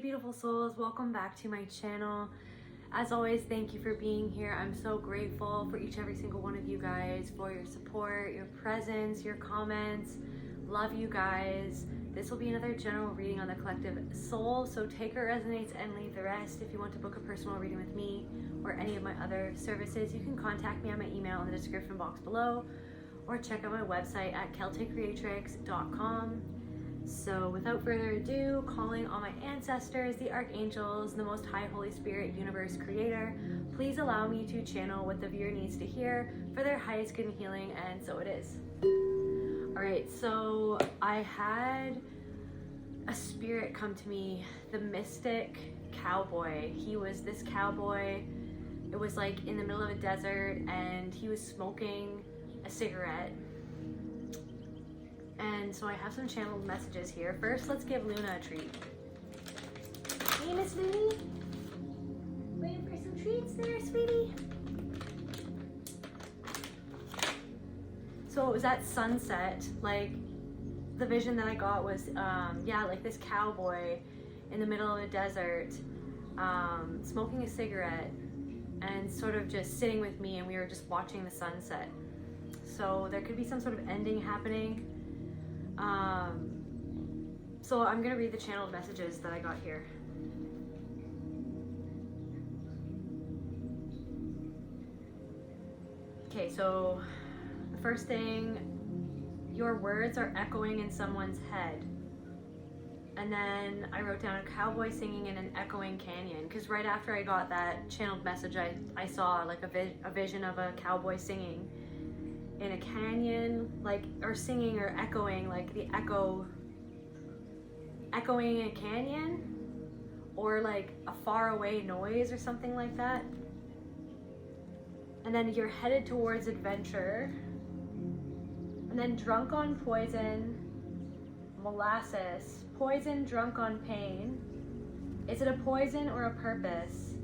beautiful souls, welcome back to my channel. As always, thank you for being here. I'm so grateful for each and every single one of you guys, for your support, your presence, your comments. Love you guys. This will be another general reading on the collective soul, so take what resonates and leave the rest. If you want to book a personal reading with me or any of my other services, you can contact me on my email in the description box below, or check out my website at celtaecreatrix.com. So without further ado, calling all my ancestors, the archangels, the most high Holy Spirit, universe creator, please allow me to channel what the viewer needs to hear for their highest good and healing, and so it is. All right, so I had a spirit come to me, the mystic cowboy. He was this cowboy. It was like in the middle of a desert, and he was smoking a cigarette. And so I have some channeled messages here. First, let's give Luna a treat. Hey, Miss Looney. Waiting for some treats there, sweetie? So it was at sunset. Like, the vision that I got was, like this cowboy in the middle of a desert, smoking a cigarette and sort of just sitting with me, and we were just watching the sunset. So there could be some sort of ending happening. So I'm gonna read the channeled messages that I got here. Okay, so the first thing, your words are echoing in someone's head. And then I wrote down a cowboy singing in an echoing canyon, because right after I got that channeled message, I saw like a vision of a cowboy singing in a canyon, like, or singing or echoing, like the echoing a canyon, or like a far away noise or something like that. And then you're headed towards adventure, and then drunk on poison, molasses, poison, drunk on pain. Is it a poison or a purpose?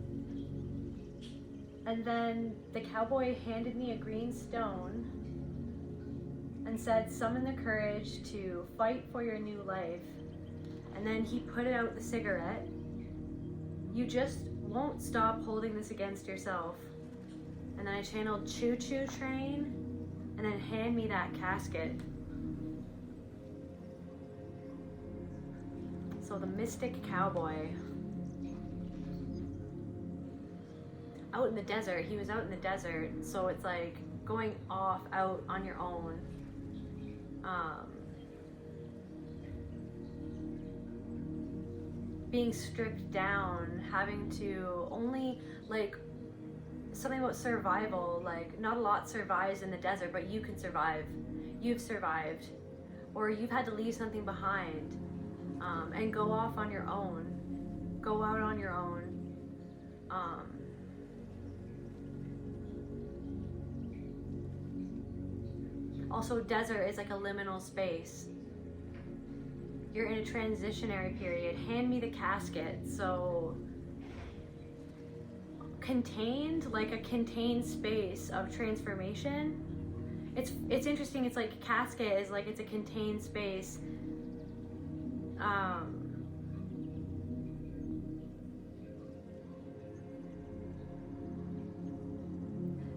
And then the cowboy handed me a green stone and said, summon the courage to fight for your new life. And then he put out the cigarette. You just won't stop holding this against yourself. And then I channeled choo choo train, and then hand me that casket. So the mystic cowboy. Out in the desert, he was out in the desert, so it's like going off out on your own. Being stripped down, having to only, like, something about survival, like not a lot survives in the desert, but you can survive. You've survived, or you've had to leave something behind, and go off on your own, go out on your own. Also, desert is like a liminal space. You're in a transitionary period. Hand me the casket. So contained, like a contained space of transformation. It's interesting. It's like casket is like, it's a contained space.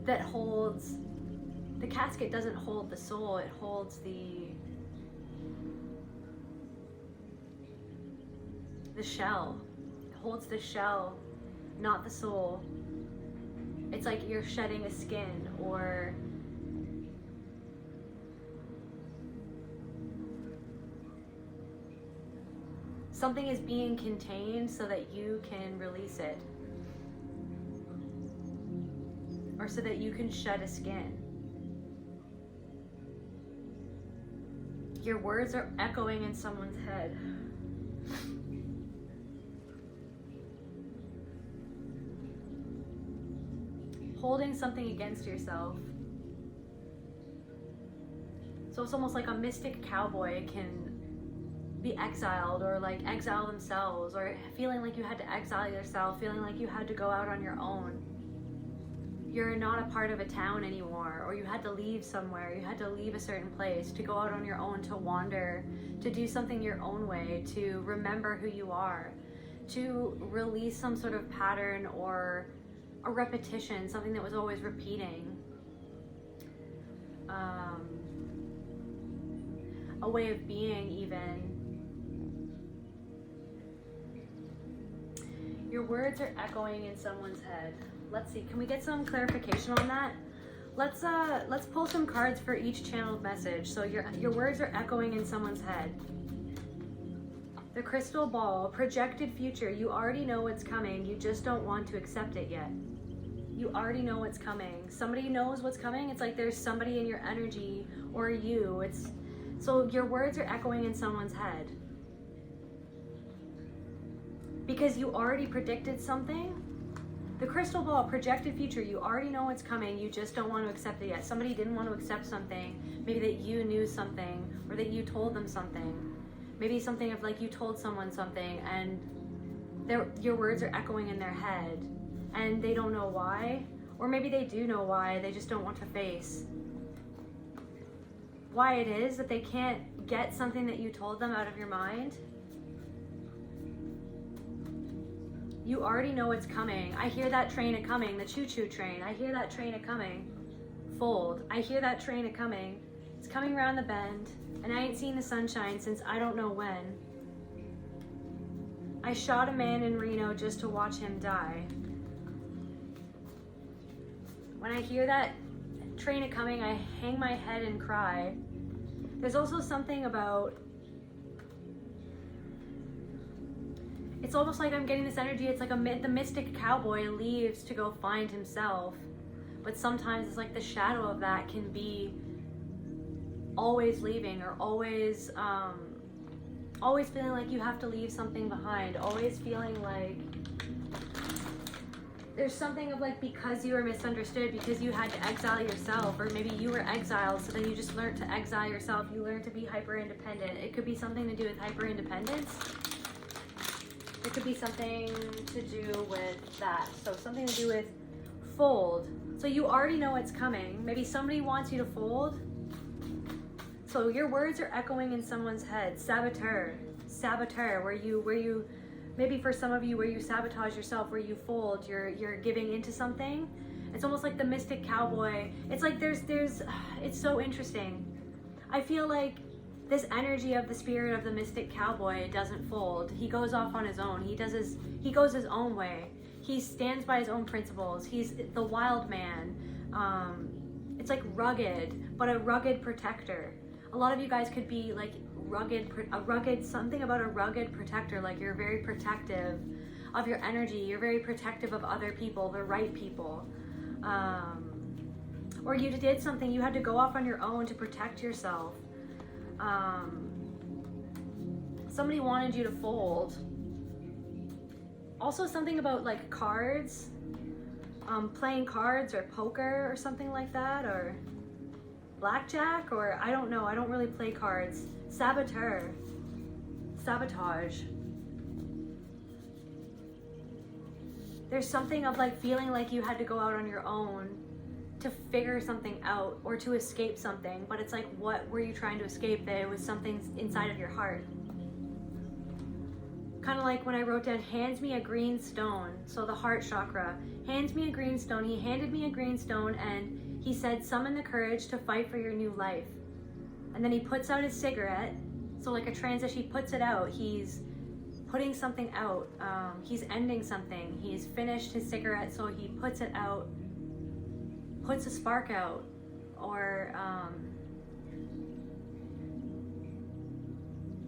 That holds, the casket doesn't hold the soul, it holds the shell. It holds the shell, not the soul. It's like you're shedding a skin, or something is being contained so that you can release it, or so that you can shed a skin. Your words are echoing in someone's head. Holding something against yourself. So it's almost like a mystic cowboy can be exiled, or like exile themselves, or feeling like you had to exile yourself, feeling like you had to go out on your own. You're not a part of a town anymore, or you had to leave somewhere, you had to leave a certain place to go out on your own, to wander, to do something your own way, to remember who you are, to release some sort of pattern or a repetition, something that was always repeating. A way of being even. Your words are echoing in someone's head. Let's see, can we get some clarification on that? Let's pull some cards for each channeled message. So your words are echoing in someone's head. The crystal ball, projected future. You already know what's coming. You just don't want to accept it yet. You already know what's coming. Somebody knows what's coming. It's like there's somebody in your energy or you. So your words are echoing in someone's head. Because you already predicted something. The crystal ball, projected future, you already know what's coming, you just don't want to accept it yet. Somebody didn't want to accept something, maybe that you knew something, or that you told them something. Maybe something of like you told someone something, and your words are echoing in their head, and they don't know why, or maybe they do know why, they just don't want to face why it is that they can't get something that you told them out of your mind. You already know it's coming. I hear that train a-coming, the choo-choo train. I hear that train a-coming. Fold. I hear that train a-coming. It's coming around the bend, and I ain't seen the sunshine since I don't know when. I shot a man in Reno just to watch him die. When I hear that train a-coming, I hang my head and cry. There's also something about, it's almost like I'm getting this energy. It's like the mystic cowboy leaves to go find himself. But sometimes it's like the shadow of that can be always leaving, or always feeling like you have to leave something behind. Always feeling like there's something of like, because you were misunderstood, because you had to exile yourself, or maybe you were exiled, so then you just learned to exile yourself. You learned to be hyper independent. It could be something to do with hyper independence. It could be something to do with that. So something to do with fold. So you already know it's coming. Maybe somebody wants you to fold. So your words are echoing in someone's head. Saboteur, where you, maybe for some of you, where you sabotage yourself, where you fold, you're giving into something. It's almost like the mystic cowboy. It's like it's so interesting. I feel like this energy of the spirit of the mystic cowboy doesn't fold. He goes off on his own. He goes his own way. He stands by his own principles. He's the wild man. It's like rugged, but a rugged protector. A lot of you guys could be like something about a rugged protector. Like you're very protective of your energy. You're very protective of other people, the right people. Or you did something, you had to go off on your own to protect yourself. Somebody wanted you to fold. Also something about like cards, playing cards or poker or something like that, or blackjack, or I don't know, I don't really play cards. Sabotage. There's something of like feeling like you had to go out on your own to figure something out or to escape something, but it's like, what were you trying to escape? That it was something inside of your heart. Kind of like when I wrote down, hands me a green stone. So the heart chakra, hands me a green stone. He handed me a green stone and he said, summon the courage to fight for your new life. And then he puts out his cigarette. So like a transition, he puts it out. He's putting something out. He's ending something. He's finished his cigarette, so he puts it out, puts a spark out, or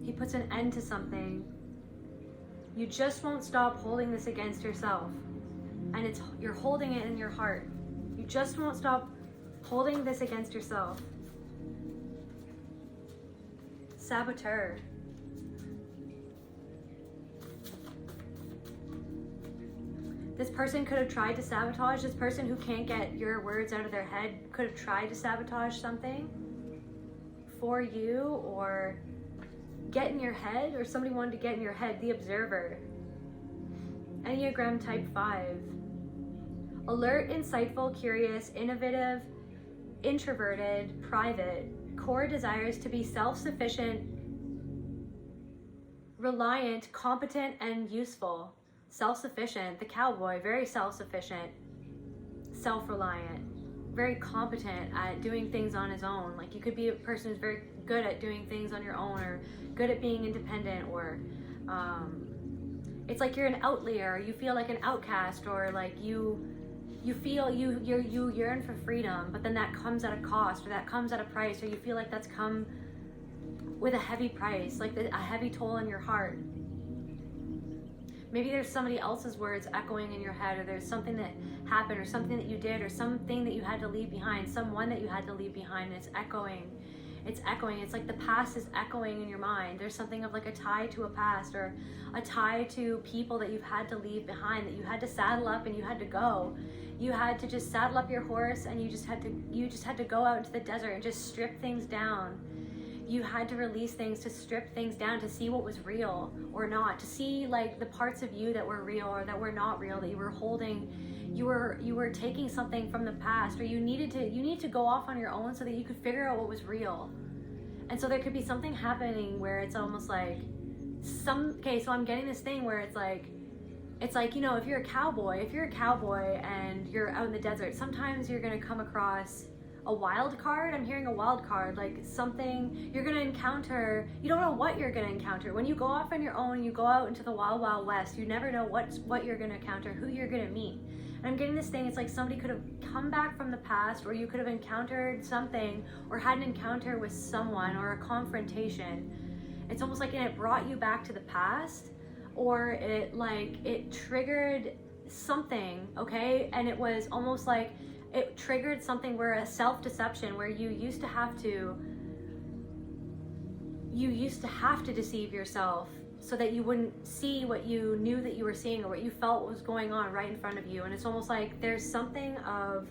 he puts an end to something. You just won't stop holding this against yourself, and you're holding it in your heart. You just won't stop holding this against yourself. Saboteur. This person could have tried to sabotage. This person who can't get your words out of their head could have tried to sabotage something for you, or get in your head, or somebody wanted to get in your head. The observer. Enneagram type 5. Alert, insightful, curious, innovative, introverted, private. Core desires to be self-sufficient, reliant, competent, and useful. Self-sufficient, the cowboy, very self-sufficient, self-reliant, very competent at doing things on his own. Like you could be a person who's very good at doing things on your own, or good at being independent, or it's like you're an outlier, you feel like an outcast, or like you feel you yearn for freedom, but then that comes at a cost, or that comes at a price, or you feel like that's come with a heavy price, like a heavy toll in your heart. Maybe there's somebody else's words echoing in your head, or there's something that happened, or something that you did, or something that you had to leave behind, someone that you had to leave behind, and it's echoing. It's echoing. It's like the past is echoing in your mind. There's something of like a tie to a past, or a tie to people that you've had to leave behind, that you had to saddle up and you had to go. You had to just saddle up your horse, and you just had to go out into the desert and just strip things down. You had to release things, to strip things down, to see what was real or not, to see like the parts of you that were real or that were not real, that you were holding. You were taking something from the past, or you need to go off on your own so that you could figure out what was real. And so there could be something happening where it's almost like so I'm getting this thing where it's like, you know, if you're a cowboy and you're out in the desert, sometimes you're going to come across a wild card. I'm hearing a wild card, like something you're going to encounter. You don't know what you're going to encounter. When you go off on your own, you go out into the wild, wild west, you never know what you're going to encounter, who you're going to meet. And I'm getting this thing, it's like somebody could have come back from the past, or you could have encountered something, or had an encounter with someone, or a confrontation. It's almost like it brought you back to the past, or it triggered something, okay? And it was almost like it triggered something where a self-deception, where you used to have to deceive yourself so that you wouldn't see what you knew that you were seeing, or what you felt was going on right in front of you. And it's almost like there's something of,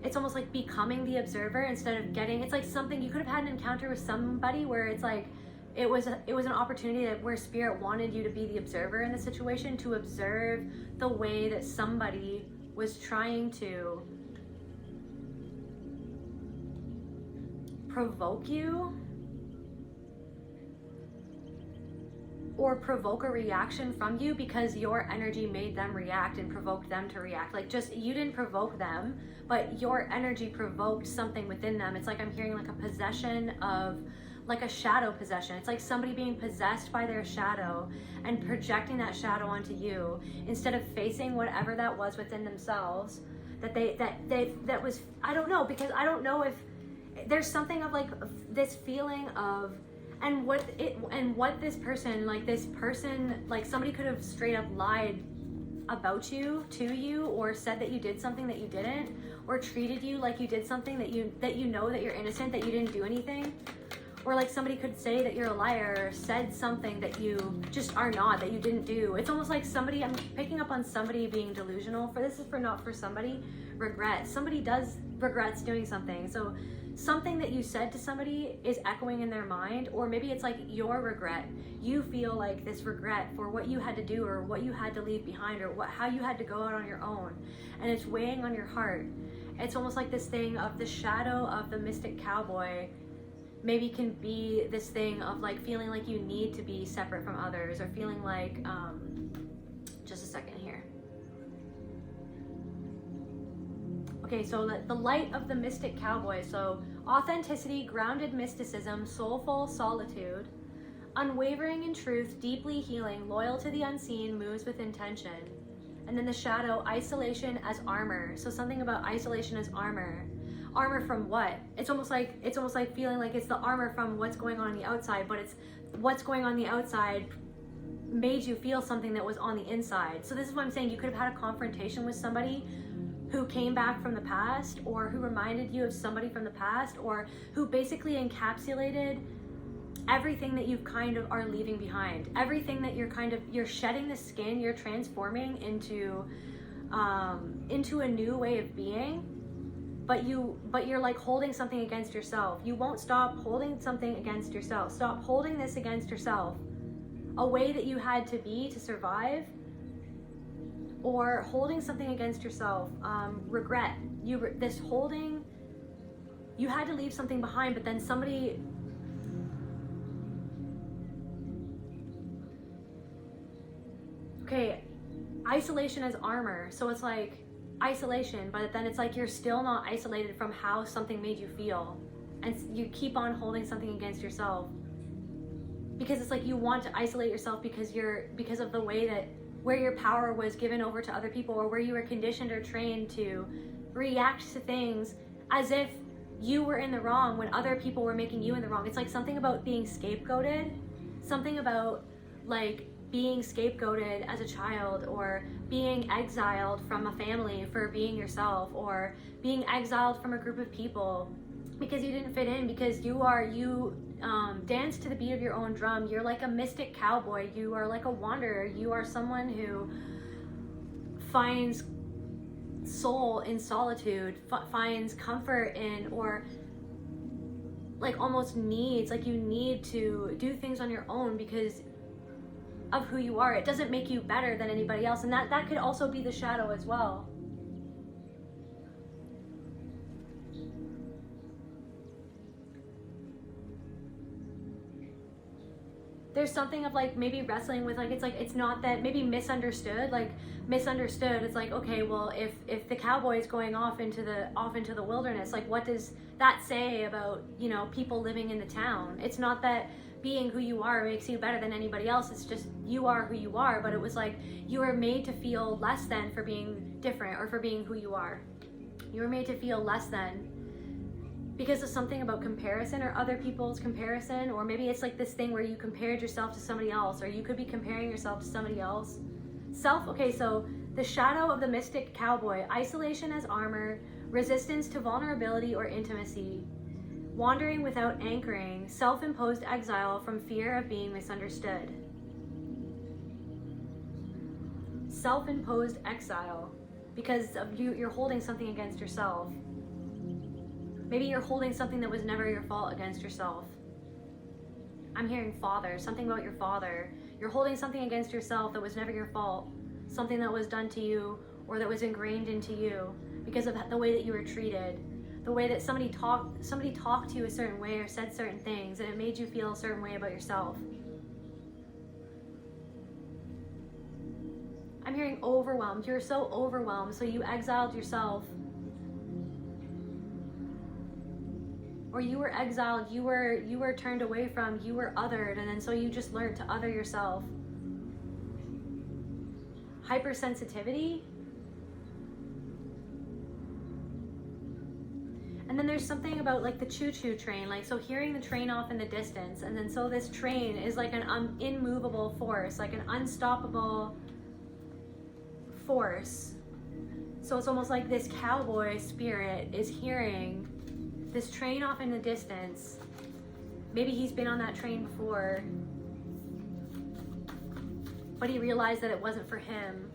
it's almost like becoming the observer instead of getting, it's like something you could have had an encounter with somebody where it's like it was an opportunity where spirit wanted you to be the observer in the situation, to observe the way that somebody was trying to provoke you, or provoke a reaction from you, because your energy made them react and provoked them to react. Like, just, you didn't provoke them, but your energy provoked something within them. It's like I'm hearing like a possession of, like a shadow possession. It's like somebody being possessed by their shadow and projecting that shadow onto you, instead of facing whatever that was within themselves that was, I don't know, because I don't know if there's something of like this feeling of, and what this person, like somebody could have straight up lied about you, to you, or said that you did something that you didn't, or treated you like you did something that you know that you're innocent, that you didn't do anything. Or like somebody could say that you're a liar, or said something that you just are not, that you didn't do. It's almost like somebody, I'm picking up on somebody being delusional. This is not for somebody. Regret. Somebody regrets doing something. So something that you said to somebody is echoing in their mind, or maybe it's like your regret. You feel like this regret for what you had to do, or what you had to leave behind, or how you had to go out on your own, and it's weighing on your heart. It's almost like this thing of the shadow of the mystic cowboy maybe can be this thing of like feeling like you need to be separate from others, or feeling like, just a second here. Okay, so the light of the mystic cowboy. So authenticity, grounded mysticism, soulful solitude, unwavering in truth, deeply healing, loyal to the unseen, moves with intention. And then the shadow, isolation as armor. So something about isolation as armor. Armor from what? It's almost like feeling like it's the armor from what's going on the outside, but it's what's going on the outside made you feel something that was on the inside. So this is what I'm saying. You could have had a confrontation with somebody who came back from the past, or who reminded you of somebody from the past, or who basically encapsulated everything that you kind of are leaving behind, everything that you're shedding the skin, you're transforming into a new way of being. But you're like holding something against yourself. You won't stop holding something against yourself. Stop holding this against yourself. A way that you had to be to survive, or holding something against yourself. Regret. You had to leave something behind, but then somebody okay, isolation as armor. So it's like isolation, but then it's like you're still not isolated from how something made you feel. And you keep on holding something against yourself. Because it's like you want to isolate yourself because of the way that where your power was given over to other people, or where you were conditioned or trained to react to things as if you were in the wrong when other people were making you in the wrong. It's like something about being scapegoated, something about like being scapegoated as a child, or being exiled from a family for being yourself, or being exiled from a group of people because you didn't fit in, because you dance to the beat of your own drum. You're like a mystic cowboy. You are like a wanderer. You are someone who finds soul in solitude, finds comfort in, or like almost needs, like you need to do things on your own because of who you are. It doesn't make you better than anybody else. And that could also be the shadow as well. There's something of like maybe wrestling with it's not that, maybe misunderstood. It's like, okay, well, if the cowboy is going off into the wilderness, like what does that say about, you know, people living in the town? It's not that being who you are makes you better than anybody else. It's just you are who you are. But it was like you were made to feel less than for being different or for being who you are. You were made to feel less than because of something about comparison or other people's comparison, or maybe it's like this thing where you compared yourself to somebody else, or you could be comparing yourself to somebody else. Okay, so the shadow of the mystic cowboy: isolation as armor, resistance to vulnerability or intimacy, wandering without anchoring, self-imposed exile from fear of being misunderstood. Self-imposed exile because of you're holding something against yourself. Maybe you're holding something that was never your fault against yourself. I'm hearing father, something about your father. You're holding something against yourself that was never your fault, something that was done to you or that was ingrained into you because of the way that you were treated, the way that somebody talked to you a certain way or said certain things, and it made you feel a certain way about yourself. I'm hearing overwhelmed. You're so overwhelmed, so you exiled yourself. Or you were exiled, you were turned away from, you were othered, and then so you just learned to other yourself. Hypersensitivity. And then there's something about like the choo-choo train, like so hearing the train off in the distance, and then so this train is like an immovable force, like an unstoppable force. So it's almost like this cowboy spirit is hearing this train off in the distance. Maybe he's been on that train before, but he realized that it wasn't for him.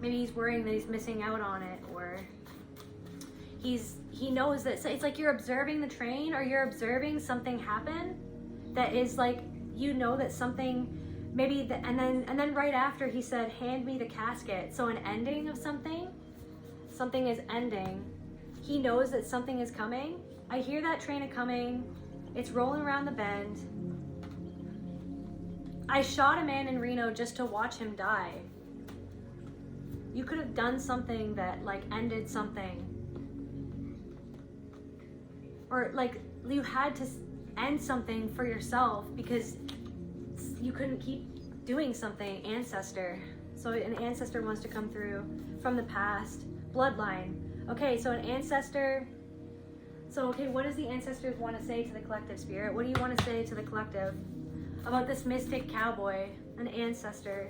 Maybe he's worrying that he's missing out on it, or he knows that. So it's like you're observing the train, or you're observing something happen that is like, you know, that something maybe and then right after he said, hand me the casket. So an ending of something is ending. He knows that something is coming. I hear that train coming. It's rolling around the bend. I shot a man in Reno just to watch him die. You could have done something that like ended something. Or like you had to end something for yourself because you couldn't keep doing something. Ancestor. So an ancestor wants to come through from the past. Bloodline. Okay, so an ancestor. So, okay, what does the ancestors want to say to the collective spirit? What do you want to say to the collective about this mystic cowboy, an ancestor?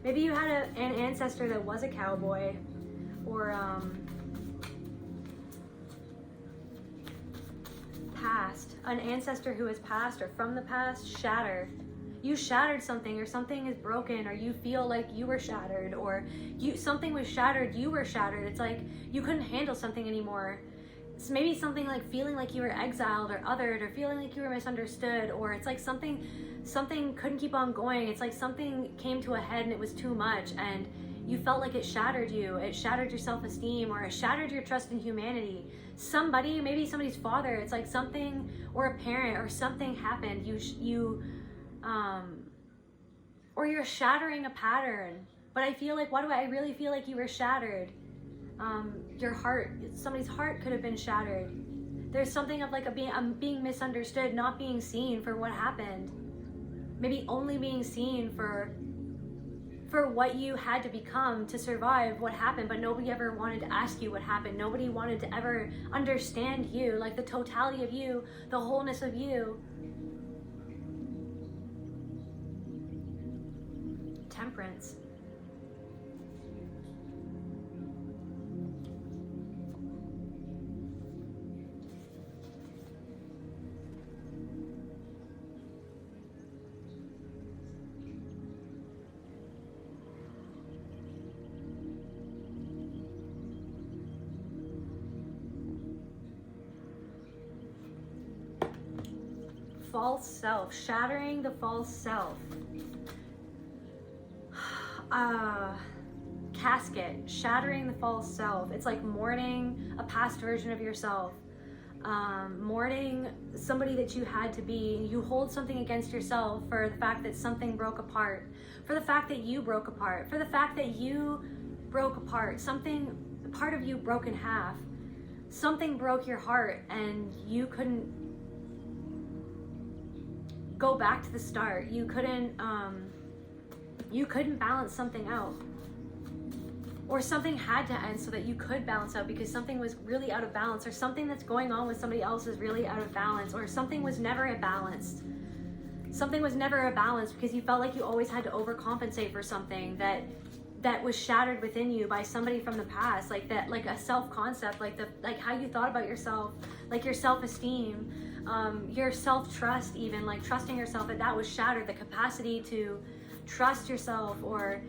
Maybe you had an ancestor that was a cowboy, or past. An ancestor who is past or from the past. Shatter. You shattered something, or something is broken, or you feel like you were shattered, or something was shattered, you were shattered. It's like you couldn't handle something anymore. It's maybe something like feeling like you were exiled or othered, or feeling like you were misunderstood, or it's like something couldn't keep on going. It's like something came to a head and it was too much, and you felt like it shattered you. It shattered your self-esteem, or it shattered your trust in humanity. Somebody, maybe somebody's father, it's like something, or a parent, or something happened. Or you're shattering a pattern But I feel like, I really feel like you were shattered. Your heart, somebody's heart could have been shattered. There's something of like being misunderstood, not being seen for what happened. Maybe only being seen for what you had to become to survive what happened, but nobody ever wanted to ask you what happened. Nobody wanted to ever understand you, like the totality of you, the wholeness of you. Temperance. False self, shattering the false self. Casket, shattering the false self. It's like mourning a past version of yourself. Mourning somebody that you had to be. You hold something against yourself for the fact that something broke apart, for the fact that you broke apart, for the fact that you broke apart. Something, part of you broke in half. Something broke your heart and you couldn't go back to the start. You couldn't balance something out, or something had to end so that you could balance out because something was really out of balance, or something that's going on with somebody else is really out of balance, or something was never balanced. Something was never a balance because you felt like you always had to overcompensate for something that was shattered within you by somebody from the past, like that, like a self-concept, like how you thought about yourself, like your self-esteem, your self-trust, even like trusting yourself, that was shattered. The capacity to trust yourself or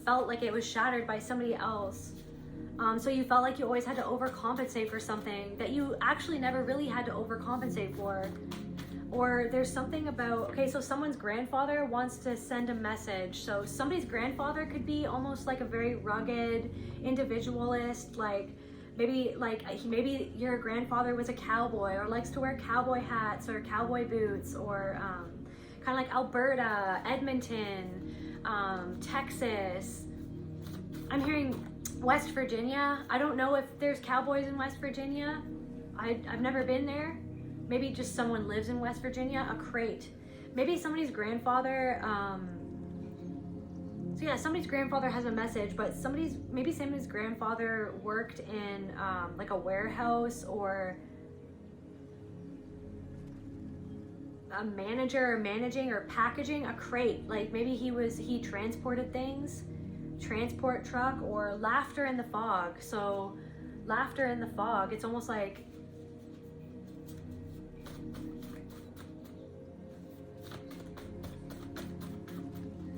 felt like it was shattered by somebody else. So you felt like you always had to overcompensate for something that you actually never really had to overcompensate for. Or there's something about, okay, so someone's grandfather wants to send a message. So somebody's grandfather could be almost like a very rugged individualist, like maybe your grandfather was a cowboy or likes to wear cowboy hats or cowboy boots, or kind of like Alberta, Edmonton, Texas. I'm hearing West Virginia. I don't know if there's cowboys in West Virginia. I've never been there. Maybe just someone lives in West Virginia. A crate. Maybe somebody's grandfather, so yeah, somebody's grandfather has a message, but maybe somebody's grandfather worked in like a warehouse or a manager or managing or packaging a crate. Like maybe he transported things, transport truck, or laughter in the fog. So laughter in the fog, it's almost like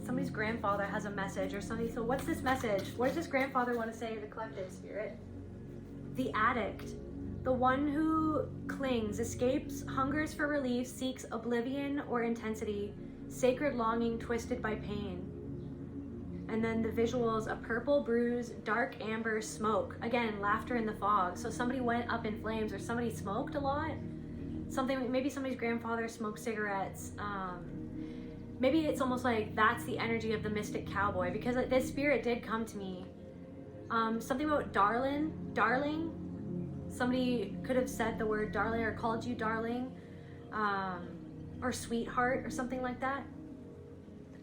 somebody's grandfather has a message or something. So what's this message? What does this grandfather want to say to the collective spirit? The addict, the one who clings, escapes, hungers for relief, seeks oblivion or intensity, sacred longing twisted by pain. And then the visuals, a purple bruise, dark amber, smoke. Again, laughter in the fog. So somebody went up in flames, or somebody smoked a lot. Maybe somebody's grandfather smoked cigarettes. Maybe it's almost like that's the energy of the mystic cowboy, because this spirit did come to me. Something about darling. Somebody could have said the word darling or called you darling, or sweetheart or something like that.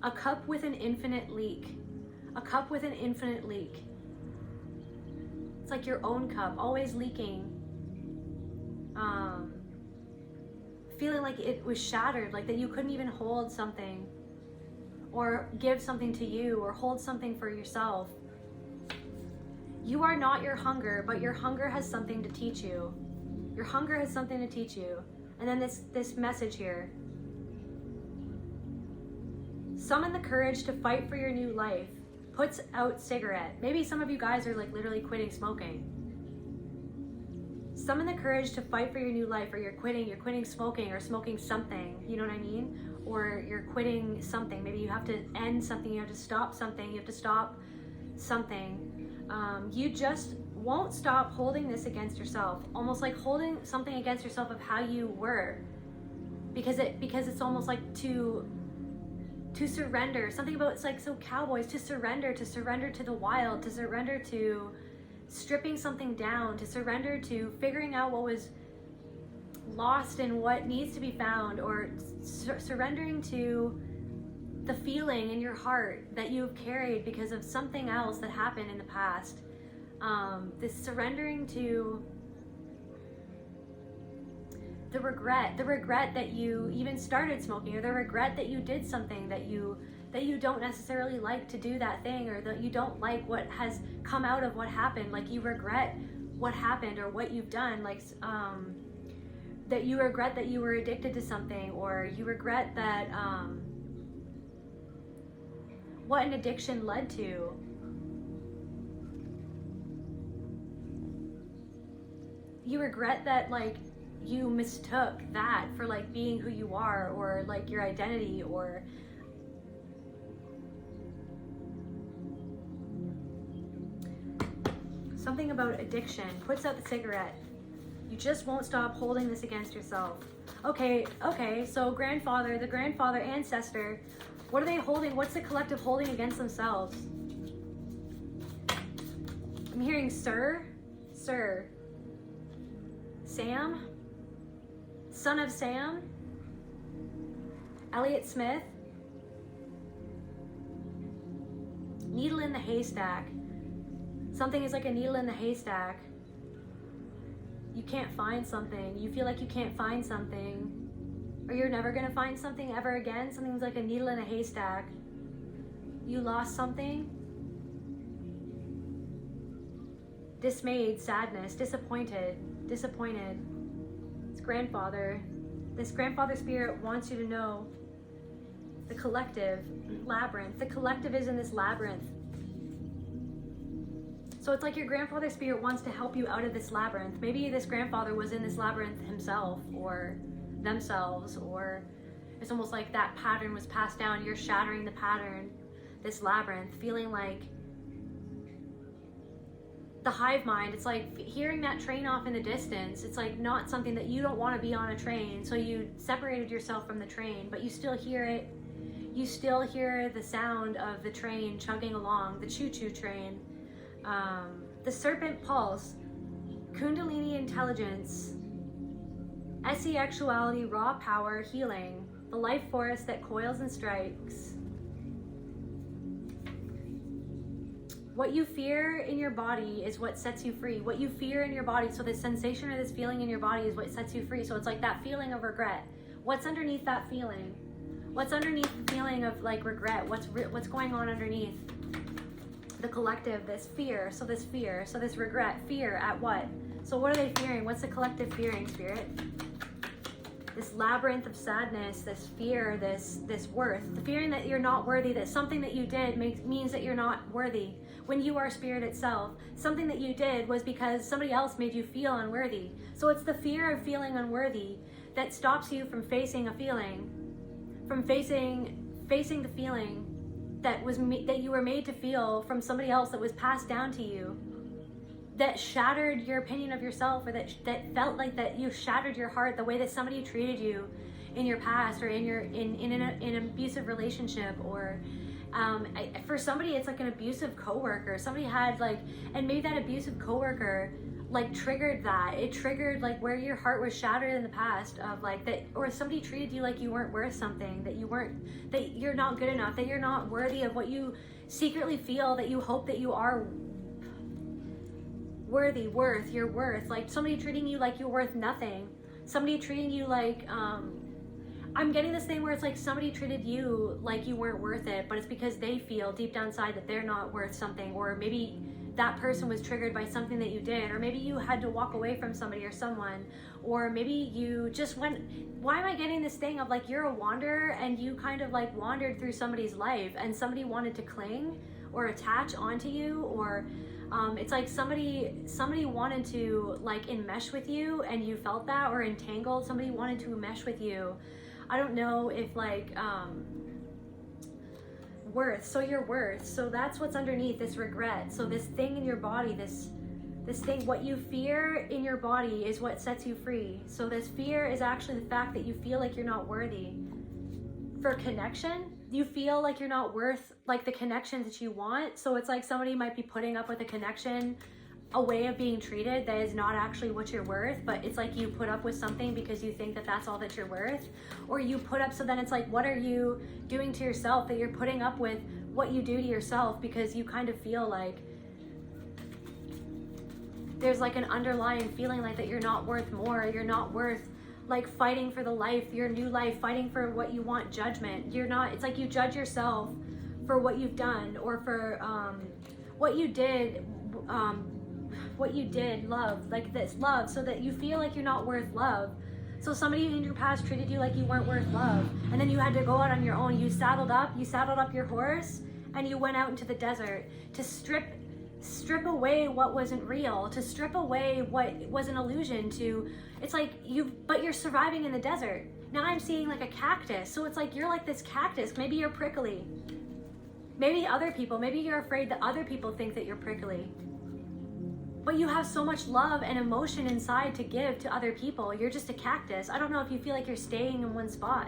A cup with an infinite leak. A cup with an infinite leak. It's like your own cup, always leaking. Feeling like it was shattered, like that you couldn't even hold something or give something to you or hold something for yourself. You are not your hunger, but your hunger has something to teach you. Your hunger has something to teach you. And then this message here. Summon the courage to fight for your new life. Puts out cigarette. Maybe some of you guys are like literally quitting smoking. Summon the courage to fight for your new life, or you're quitting smoking or smoking something, you know what I mean? Or you're quitting something. Maybe you have to end something, you have to stop something, you have to stop something. You just won't stop holding this against yourself, almost like holding something against yourself of how you were, because it's almost like to to surrender. Something about, it's like, so cowboys, to surrender to the wild, to surrender to stripping something down, to surrender to figuring out what was lost and what needs to be found, or surrendering to the feeling in your heart that you've carried because of something else that happened in the past. This surrendering to the regret that you even started smoking, or the regret that you did something that you don't necessarily like to do that thing, or that you don't like what has come out of what happened. Like, you regret what happened or what you've done, like that you regret that you were addicted to something, or you regret that what an addiction led to. You regret that, like, you mistook that for, like, being who you are, or like your identity, or something about addiction. Puts out the cigarette. You just won't stop holding this against yourself. Okay, so the grandfather, ancestor, what are they holding? What's the collective holding against themselves? I'm hearing Sir, Sam, son of Sam, Elliot Smith, needle in the haystack. Something is like a needle in the haystack. You can't find something. You feel like you can't find something, or you're never gonna find something ever again. Something's like a needle in a haystack. You lost something. Dismayed, sadness, disappointed. It's grandfather. This grandfather spirit wants you to know the collective labyrinth. The collective is in this labyrinth. So it's like your grandfather spirit wants to help you out of this labyrinth. Maybe this grandfather was in this labyrinth himself, or themselves, or it's almost like that pattern was passed down. You're shattering the pattern, this labyrinth, feeling like the hive mind. It's like hearing that train off in the distance. It's like not something that you don't want to be on a train, so you separated yourself from the train, but you still hear it. You still hear the sound of the train chugging along, the choo-choo train. The serpent pulse, kundalini intelligence, SE actuality, raw power, healing, the life force that coils and strikes. What you fear in your body is what sets you free. What you fear in your body, so this sensation or this feeling in your body is what sets you free. So it's like that feeling of regret. What's underneath that feeling? What's underneath the feeling of like regret? What's going on underneath? The collective, this fear, so this regret, fear at what? So what are they fearing? What's the collective fearing, spirit? This labyrinth of sadness, this fear, this worth, the fearing that you're not worthy, that something that you did means that you're not worthy. When you are spirit itself, something that you did was because somebody else made you feel unworthy. So it's the fear of feeling unworthy that stops you from facing a feeling, from facing the feeling that you were made to feel from somebody else, that was passed down to you, that shattered your opinion of yourself, or that felt like that you shattered your heart, the way that somebody treated you in your past, or in an abusive relationship, or for somebody it's like an abusive coworker. Somebody had and maybe that abusive coworker triggered that. It triggered where your heart was shattered in the past of that, or somebody treated you like you weren't worth something, that you're not good enough, that you're not worthy of what you secretly feel, that you hope that you are worthy, you're worth. Somebody treating you like you're worth nothing. Somebody treating you I'm getting this thing where it's somebody treated you like you weren't worth it, but it's because they feel deep down inside that they're not worth something, or maybe that person was triggered by something that you did, or maybe you had to walk away from somebody or someone, or maybe you just went, why am I getting this thing of you're a wanderer, and you kind of wandered through somebody's life, and somebody wanted to cling or attach onto you, or it's somebody wanted to enmesh with you, and you felt that, or entangled. Somebody wanted to mesh with you. I don't know if worth. So your worth. So that's what's underneath this regret. So this thing in your body, this thing, what you fear in your body is what sets you free. So this fear is actually the fact that you feel like you're not worthy. For connection, you feel like you're not worth like the connections that you want. So it's like somebody might be putting up with a connection, a way of being treated that is not actually what you're worth, but it's like you put up with something because you think that that's all that you're worth, or you put up, so then it's like, what are you doing to yourself that you're putting up with what you do to yourself because you kind of feel like there's like an underlying feeling like that you're not worth more, you're not worth like fighting for the life, your new life, fighting for what you want, judgment. You're not, it's like you judge yourself for what you've done, or for what you did, love, like this love, so that you feel like you're not worth love. So somebody in your past treated you like you weren't worth love, and then you had to go out on your own. You saddled up your horse, and you went out into the desert to strip away what wasn't real, to strip away what was an illusion. To, it's like but you're surviving in the desert. Now I'm seeing like a cactus, so it's like you're like this cactus. Maybe you're prickly, maybe you're afraid that other people think that you're prickly, but you have so much love and emotion inside to give to other people. You're just a cactus. I don't know if you feel like you're staying in one spot.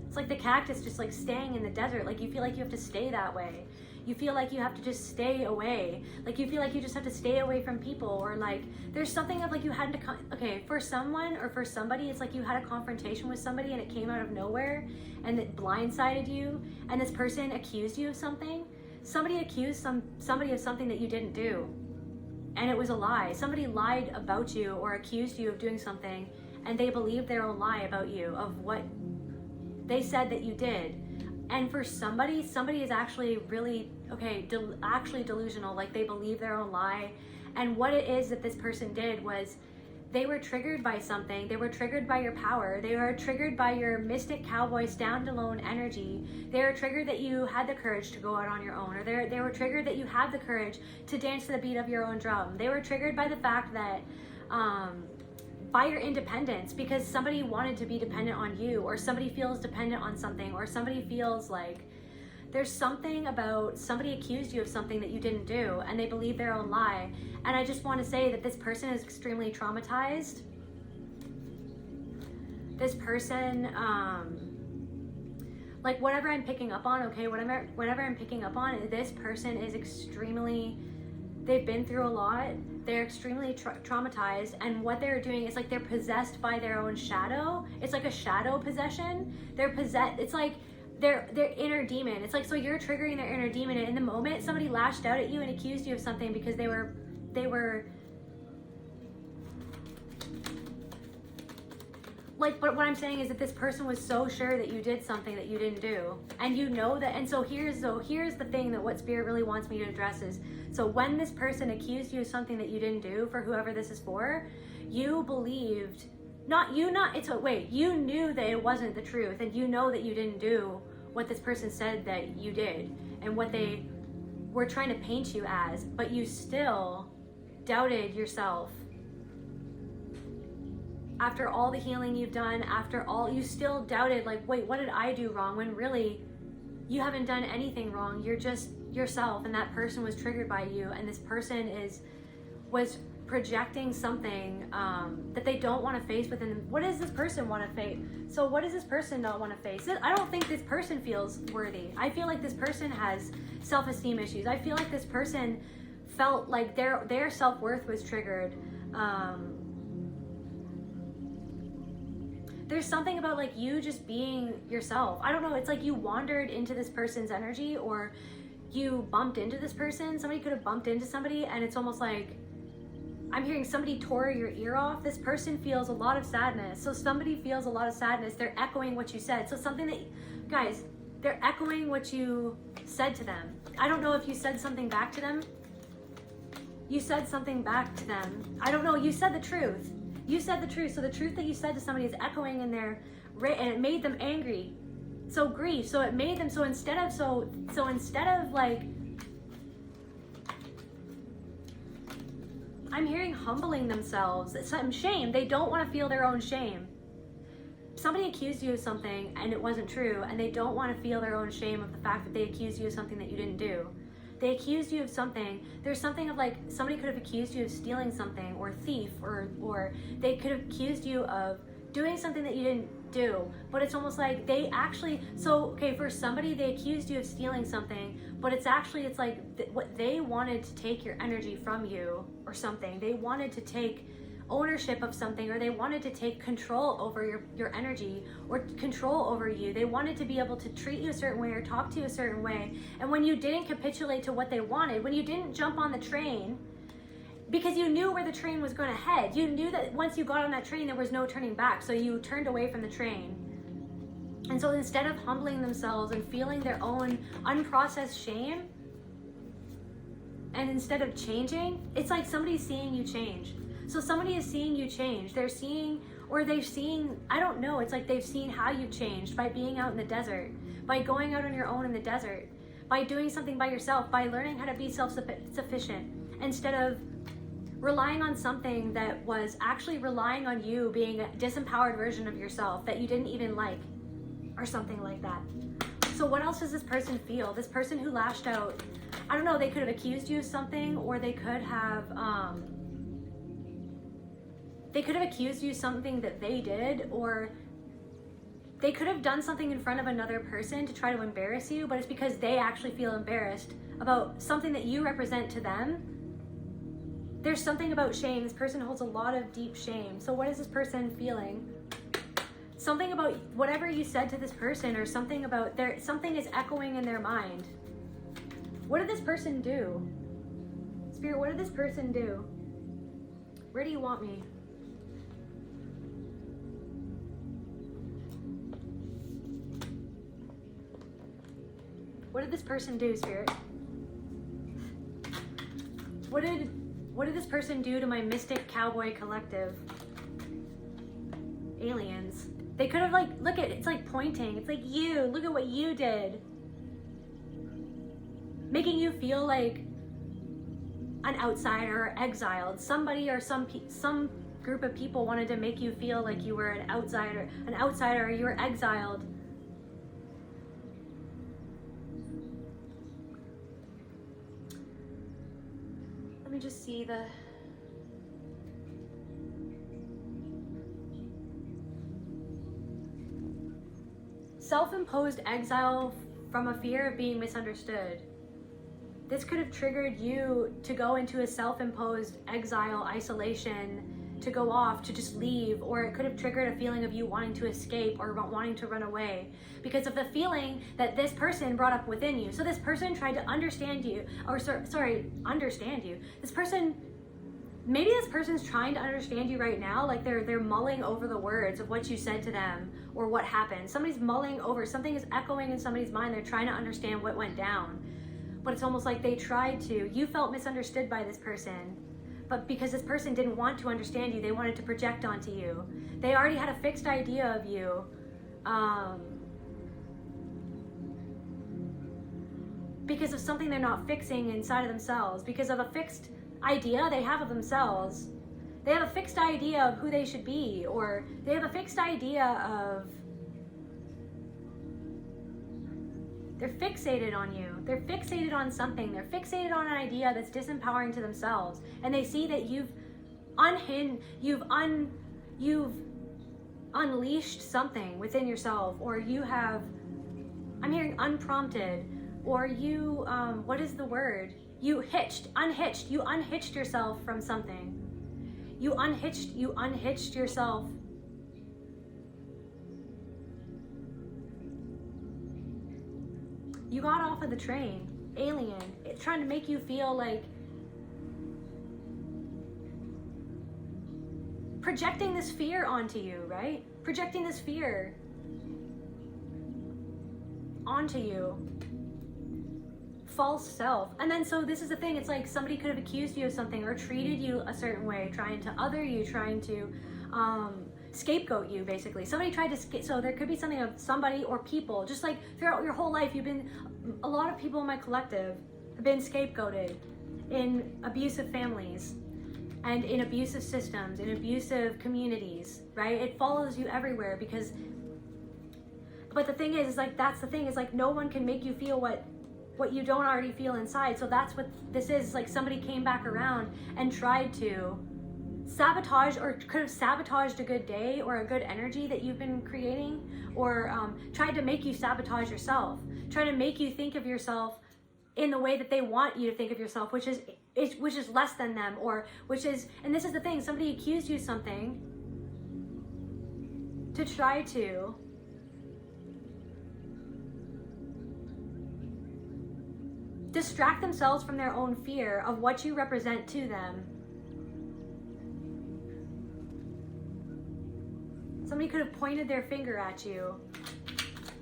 It's like the cactus just like staying in the desert. Like you feel like you have to stay that way. You feel like you have to just stay away. Like you feel like you just have to stay away from people, or like there's something of like you had to, okay, for someone or for somebody, it's like you had a confrontation with somebody and it came out of nowhere and it blindsided you, and this person accused you of something. Somebody accused somebody of something that you didn't do, and it was a lie. Somebody lied about you or accused you of doing something, and they believed their own lie about you, of what they said that you did. And for somebody is actually really, actually delusional. Like they believe their own lie. And what it is that this person did was they were triggered by something. They were triggered by your power. They were triggered by your mystic cowboy standalone energy. They were triggered that you had the courage to go out on your own. Or they were triggered that you had the courage to dance to the beat of your own drum. They were triggered by the fact that, by your independence, because somebody wanted to be dependent on you, or somebody feels dependent on something, or somebody feels like there's something about somebody accused you of something that you didn't do, and they believe their own lie. And I just want to say that this person is extremely traumatized. This person, like whatever I'm picking up on, whatever I'm picking up on, this person is extremely, they've been through a lot. They're extremely traumatized, and what they're doing is like they're possessed by their own shadow. It's like a shadow possession. They're possessed. It's like their inner demon. It's like, so you're triggering their inner demon, and in the moment somebody lashed out at you and accused you of something because they were like, but what I'm saying is that this person was so sure that you did something that you didn't do, and you know that. And so here's the thing that what Spirit really wants me to address is, so when this person accused you of something that you didn't do, for whoever this is for, you believed, you knew that it wasn't the truth, and you know that you didn't do what this person said that you did, and what they were trying to paint you as, but you still doubted yourself. After all the healing you've done, you still doubted, like, wait, what did I do wrong? When really, you haven't done anything wrong. You're just yourself, and that person was triggered by you, and this person was projecting something that they don't want to face within them. What does this person want to face? So what does this person not want to face? I don't think this person feels worthy. I feel like this person has self-esteem issues. I feel like this person felt like their self-worth was triggered. There's something about like you just being yourself. I don't know, it's like you wandered into this person's energy, or you bumped into this person. Somebody could have bumped into somebody, and it's almost like I'm hearing somebody tore your ear off. This person feels a lot of sadness. So somebody feels a lot of sadness. They're echoing what you said. So something that, guys, they're echoing what you said to them. I don't know if you said something back to them. You said something back to them. I don't know, you said the truth. You said the truth. So the truth that you said to somebody is echoing in their, and it made them angry. So grief. So it made them, so instead of like, I'm hearing humbling themselves. It's some shame. They don't want to feel their own shame. Somebody accused you of something and it wasn't true, and they don't want to feel their own shame of the fact that they accused you of something that you didn't do. They accused you of something. There's something of like, somebody could have accused you of stealing something, or thief, or they could have accused you of doing something that you didn't do. But it's almost like they actually, so okay, for somebody they accused you of stealing something, but it's like what they wanted to take your energy from you or something. They wanted to take ownership of something, or they wanted to take control over your energy or control over you. They wanted to be able to treat you a certain way or talk to you a certain way. And when you didn't capitulate to what they wanted, when you didn't jump on the train, because you knew where the train was going to head, you knew that once you got on that train there was no turning back, so you turned away from the train. And so instead of humbling themselves and feeling their own unprocessed shame, and instead of changing, it's like somebody's seeing you change. So somebody is seeing you change. They're seeing, I don't know, it's like they've seen how you've changed by being out in the desert, by going out on your own in the desert, by doing something by yourself, by learning how to be self-sufficient, instead of relying on something that was actually relying on you being a disempowered version of yourself that you didn't even like, or something like that. So what else does this person feel? This person who lashed out, I don't know, they could have accused you of something, or they could have accused you of something that they did, or they could have done something in front of another person to try to embarrass you, but it's because they actually feel embarrassed about something that you represent to them. There's something about shame. This person holds a lot of deep shame. So what is this person feeling? Something about whatever you said to this person, or something about something is echoing in their mind. What did this person do? Spirit, what did this person do? Where do you want me? What did this person do, Spirit? What did this person do to my mystic cowboy collective? Aliens. They could have it's like pointing. It's like, look at what you did. Making you feel like an outsider or exiled. Somebody or some group of people wanted to make you feel like you were an outsider, or you were exiled. Let me just see the... Self-imposed exile from a fear of being misunderstood. This could have triggered you to go into a self-imposed exile, isolation, to go off, to just leave, or it could have triggered a feeling of you wanting to escape or wanting to run away because of the feeling that this person brought up within you. So this person tried to understand you, understand you. Maybe this person's trying to understand you right now, like they're mulling over the words of what you said to them or what happened. Somebody's mulling over, something is echoing in somebody's mind. They're trying to understand what went down. But it's almost like you felt misunderstood by this person. But because this person didn't want to understand you, they wanted to project onto you. They already had a fixed idea of you. Because of something they're not fixing inside of themselves. Because of a fixed idea they have of themselves. They have a fixed idea of who they should be, or they have a fixed idea of... They're fixated on you. They're fixated on something. They're fixated on an idea that's disempowering to themselves. And they see that you've unleashed something within yourself, or you have, I'm hearing unprompted, or you, what is the word? You unhitched yourself from something. You unhitched yourself. You got off of the train, alien. It's trying to make you feel like projecting this fear onto you, right? Projecting this fear onto you. False self. And then so this is the thing, it's like somebody could have accused you of something or treated you a certain way, trying to other you, trying to scapegoat you, basically. Somebody tried to so there could be something of somebody or people, just like throughout your whole life a lot of people in my collective have been scapegoated in abusive families and in abusive systems, in abusive communities, right? It follows you everywhere but the thing is like, that's the thing, is like no one can make you feel what you don't already feel inside. So that's what this is, like somebody came back around and tried to sabotage or could have sabotaged a good day or a good energy that you've been creating, or tried to make you sabotage yourself, trying to make you think of yourself in the way that they want you to think of yourself, which is less than them, or which is, and this is the thing, somebody accused you of something to try to distract themselves from their own fear of what you represent to them. Somebody could have pointed their finger at you.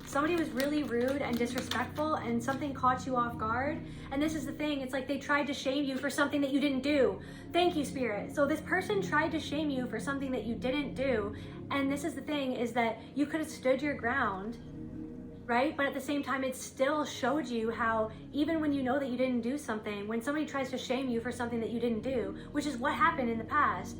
Somebody was really rude and disrespectful and something caught you off guard. And this is the thing, it's like they tried to shame you for something that you didn't do. Thank you, Spirit. So this person tried to shame you for something that you didn't do. And this is the thing, is that you could have stood your ground, right? But at the same time, it still showed you how, even when you know that you didn't do something, when somebody tries to shame you for something that you didn't do, which is what happened in the past,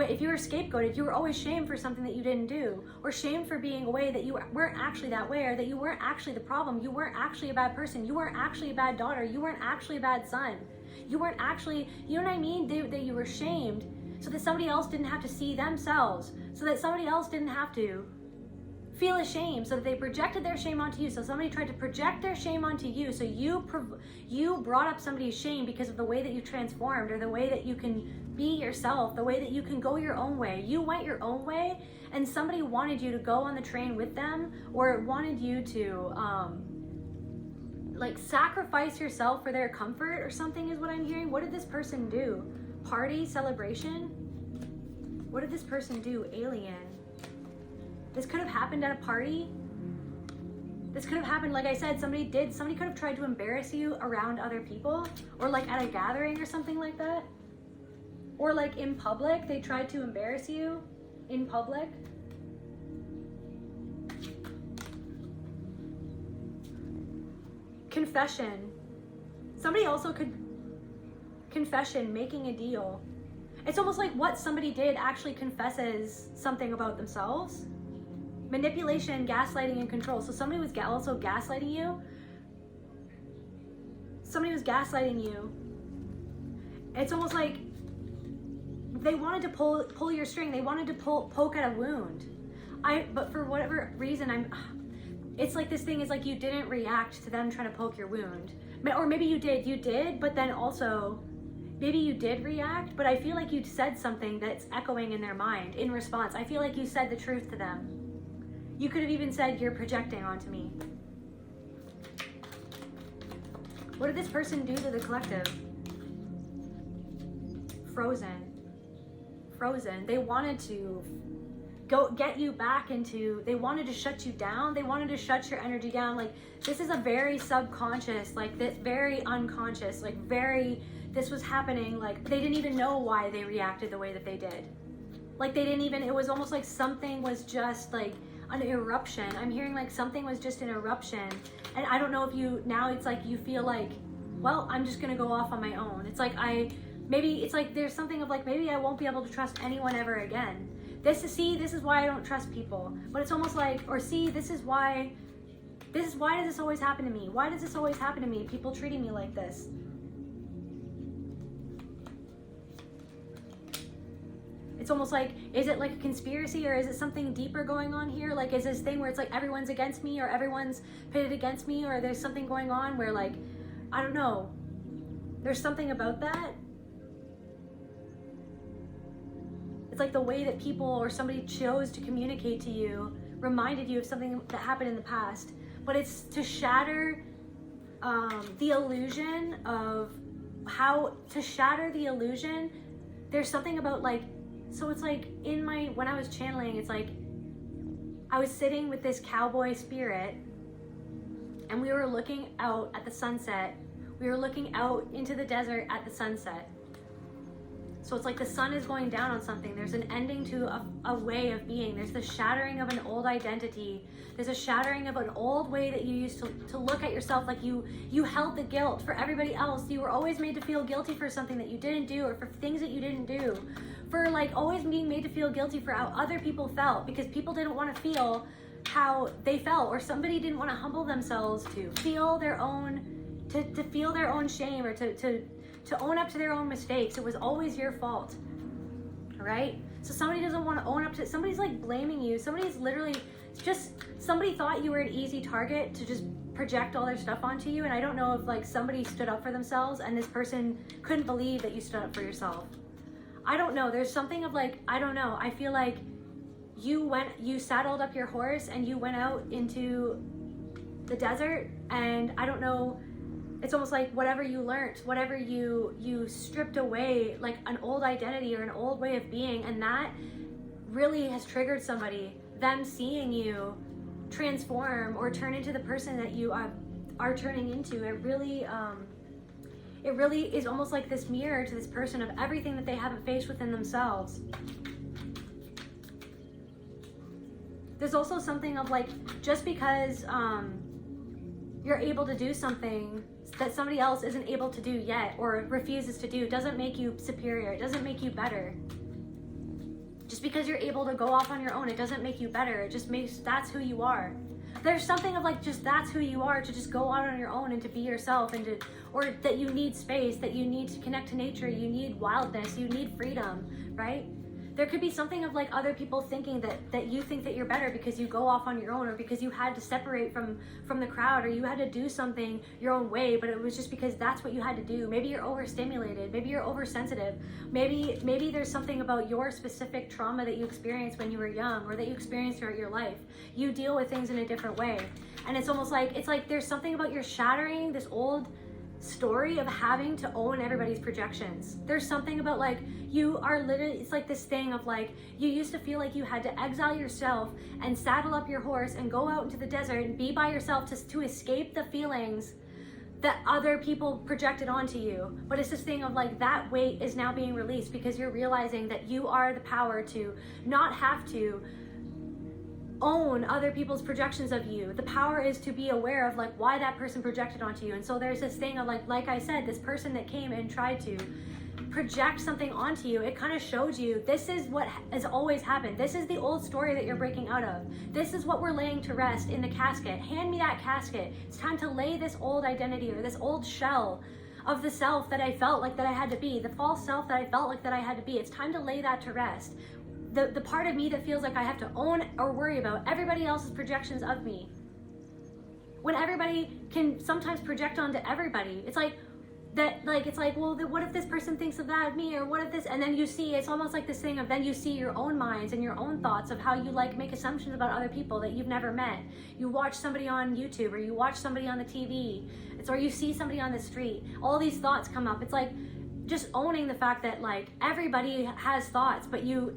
if you were scapegoated, you were always shamed for something that you didn't do, or shamed for being a way that you weren't actually that way, or that you weren't actually the problem, you weren't actually a bad person, you weren't actually a bad daughter, you weren't actually a bad son, you weren't actually, you know what I mean, that you were shamed so that somebody else didn't have to see themselves, so that somebody else didn't have to feel ashamed, so that they projected their shame onto you. So somebody tried to project their shame onto you, so you brought up somebody's shame because of the way that you transformed, or the way that you can be yourself, the way that you can go your own way. You went your own way, and somebody wanted you to go on the train with them, or wanted you to like sacrifice yourself for their comfort or something, is what I'm hearing. What did this person do? Party, celebration? What did this person do? Alien. This could have happened at a party. This could have happened, like I said, somebody could have tried to embarrass you around other people, or like at a gathering or something like that. Or like in public, they tried to embarrass you in public. Confession. Somebody also could, confession, making a deal. It's almost like what somebody did actually confesses something about themselves. Manipulation, gaslighting, and control. So somebody was also gaslighting you. Somebody was gaslighting you. It's almost like they wanted to pull your string. They wanted to poke at a wound. But for whatever reason, it's like this thing is like you didn't react to them trying to poke your wound. Or maybe you did, but then also maybe you did react, but I feel like you said something that's echoing in their mind in response. I feel like you said the truth to them. You could have even said, "You're projecting onto me." What did this person do to the collective? Frozen. They wanted to get you back into, they wanted to shut you down. They wanted to shut your energy down. Like, this is a very subconscious, like this, very unconscious, like this was happening. Like, they didn't even know why they reacted the way that they did. Like, it was almost like something was just like an eruption. I'm hearing like something was just an eruption. And I don't know if now it's like you feel like, well, I'm just gonna go off on my own. It's like maybe it's like there's something of like, maybe I won't be able to trust anyone ever again. This is why I don't trust people. But it's almost like, or see, this is why does this always happen to me? Why does this always happen to me? People treating me like this. It's almost like, is it like a conspiracy, or is it something deeper going on here? Like, is this thing where it's like everyone's against me, or everyone's pitted against me, or there's something going on where, like, I don't know. There's something about that. It's like the way that people or somebody chose to communicate to you reminded you of something that happened in the past. But it's to shatter the illusion of there's something about like, so it's like when I was channeling, it's like I was sitting with this cowboy spirit and we were looking out at the sunset. We were looking out into the desert at the sunset. So it's like the sun is going down on something. There's an ending to a way of being. There's the shattering of an old identity. There's a shattering of an old way that you used to look at yourself. Like you held the guilt for everybody else. You were always made to feel guilty for something that you didn't do, or for things that you didn't do. For like always being made to feel guilty for how other people felt, because people didn't want to feel how they felt, or somebody didn't want to humble themselves to feel their own, to feel their own shame, or to own up to their own mistakes. It was always your fault. right? So somebody doesn't want to own up to it. Somebody's like blaming you. Somebody's literally just, somebody thought you were an easy target to just project all their stuff onto you. And I don't know if like somebody stood up for themselves and this person couldn't believe that you stood up for yourself. I don't know. There's something of like, I don't know. I feel like you saddled up your horse and you went out into the desert, and I don't know, it's almost like whatever you learned, whatever you stripped away, like an old identity or an old way of being, and that really has triggered somebody, them seeing you transform or turn into the person that you are turning into. It really is almost like this mirror to this person of everything that they haven't faced within themselves. There's also something of like, just because you're able to do something that somebody else isn't able to do yet or refuses to do doesn't make you superior. It doesn't make you better. Just because you're able to go off on your own, it doesn't make you better. It just makes, that's who you are. There's something of like, just that's who you are, to just go out on your own and to be yourself, and to, or that you need space, that you need to connect to nature, you need wildness, you need freedom, right? There could be something of like other people thinking that you think that you're better because you go off on your own, or because you had to separate from the crowd, or you had to do something your own way, but it was just because that's what you had to do. Maybe you're overstimulated, maybe you're oversensitive, maybe there's something about your specific trauma that you experienced when you were young, or that you experienced throughout your life. You deal with things in a different way, and it's almost like, it's like there's something about your shattering this old story of having to own everybody's projections. There's something about like, you are literally, it's like this thing of like, you used to feel like you had to exile yourself and saddle up your horse and go out into the desert and be by yourself to escape the feelings that other people projected onto you. But it's this thing of like, that weight is now being released because you're realizing that you are the power to not have to own other people's projections of you. The power is to be aware of like why that person projected onto you. And so there's this thing of like I said, this person that came and tried to project something onto you, it kind of showed you, this is what has always happened. This is the old story that you're breaking out of. This is what we're laying to rest in the casket. Hand me that casket. It's time to lay this old identity, or this old shell of the self that I felt like that I had to be, the false self that I felt like that I had to be. It's time to lay that to rest. The part of me that feels like I have to own or worry about everybody else's projections of me, when everybody can sometimes project onto everybody. It's like that, like, it's like, well, what if this person thinks of that of me, or what if this, and then you see, it's almost like this thing of, then you see your own minds and your own thoughts of how you like make assumptions about other people that you've never met. You watch somebody on YouTube, or you watch somebody on the TV, or you see somebody on the street, all these thoughts come up. It's like just owning the fact that like everybody has thoughts, but you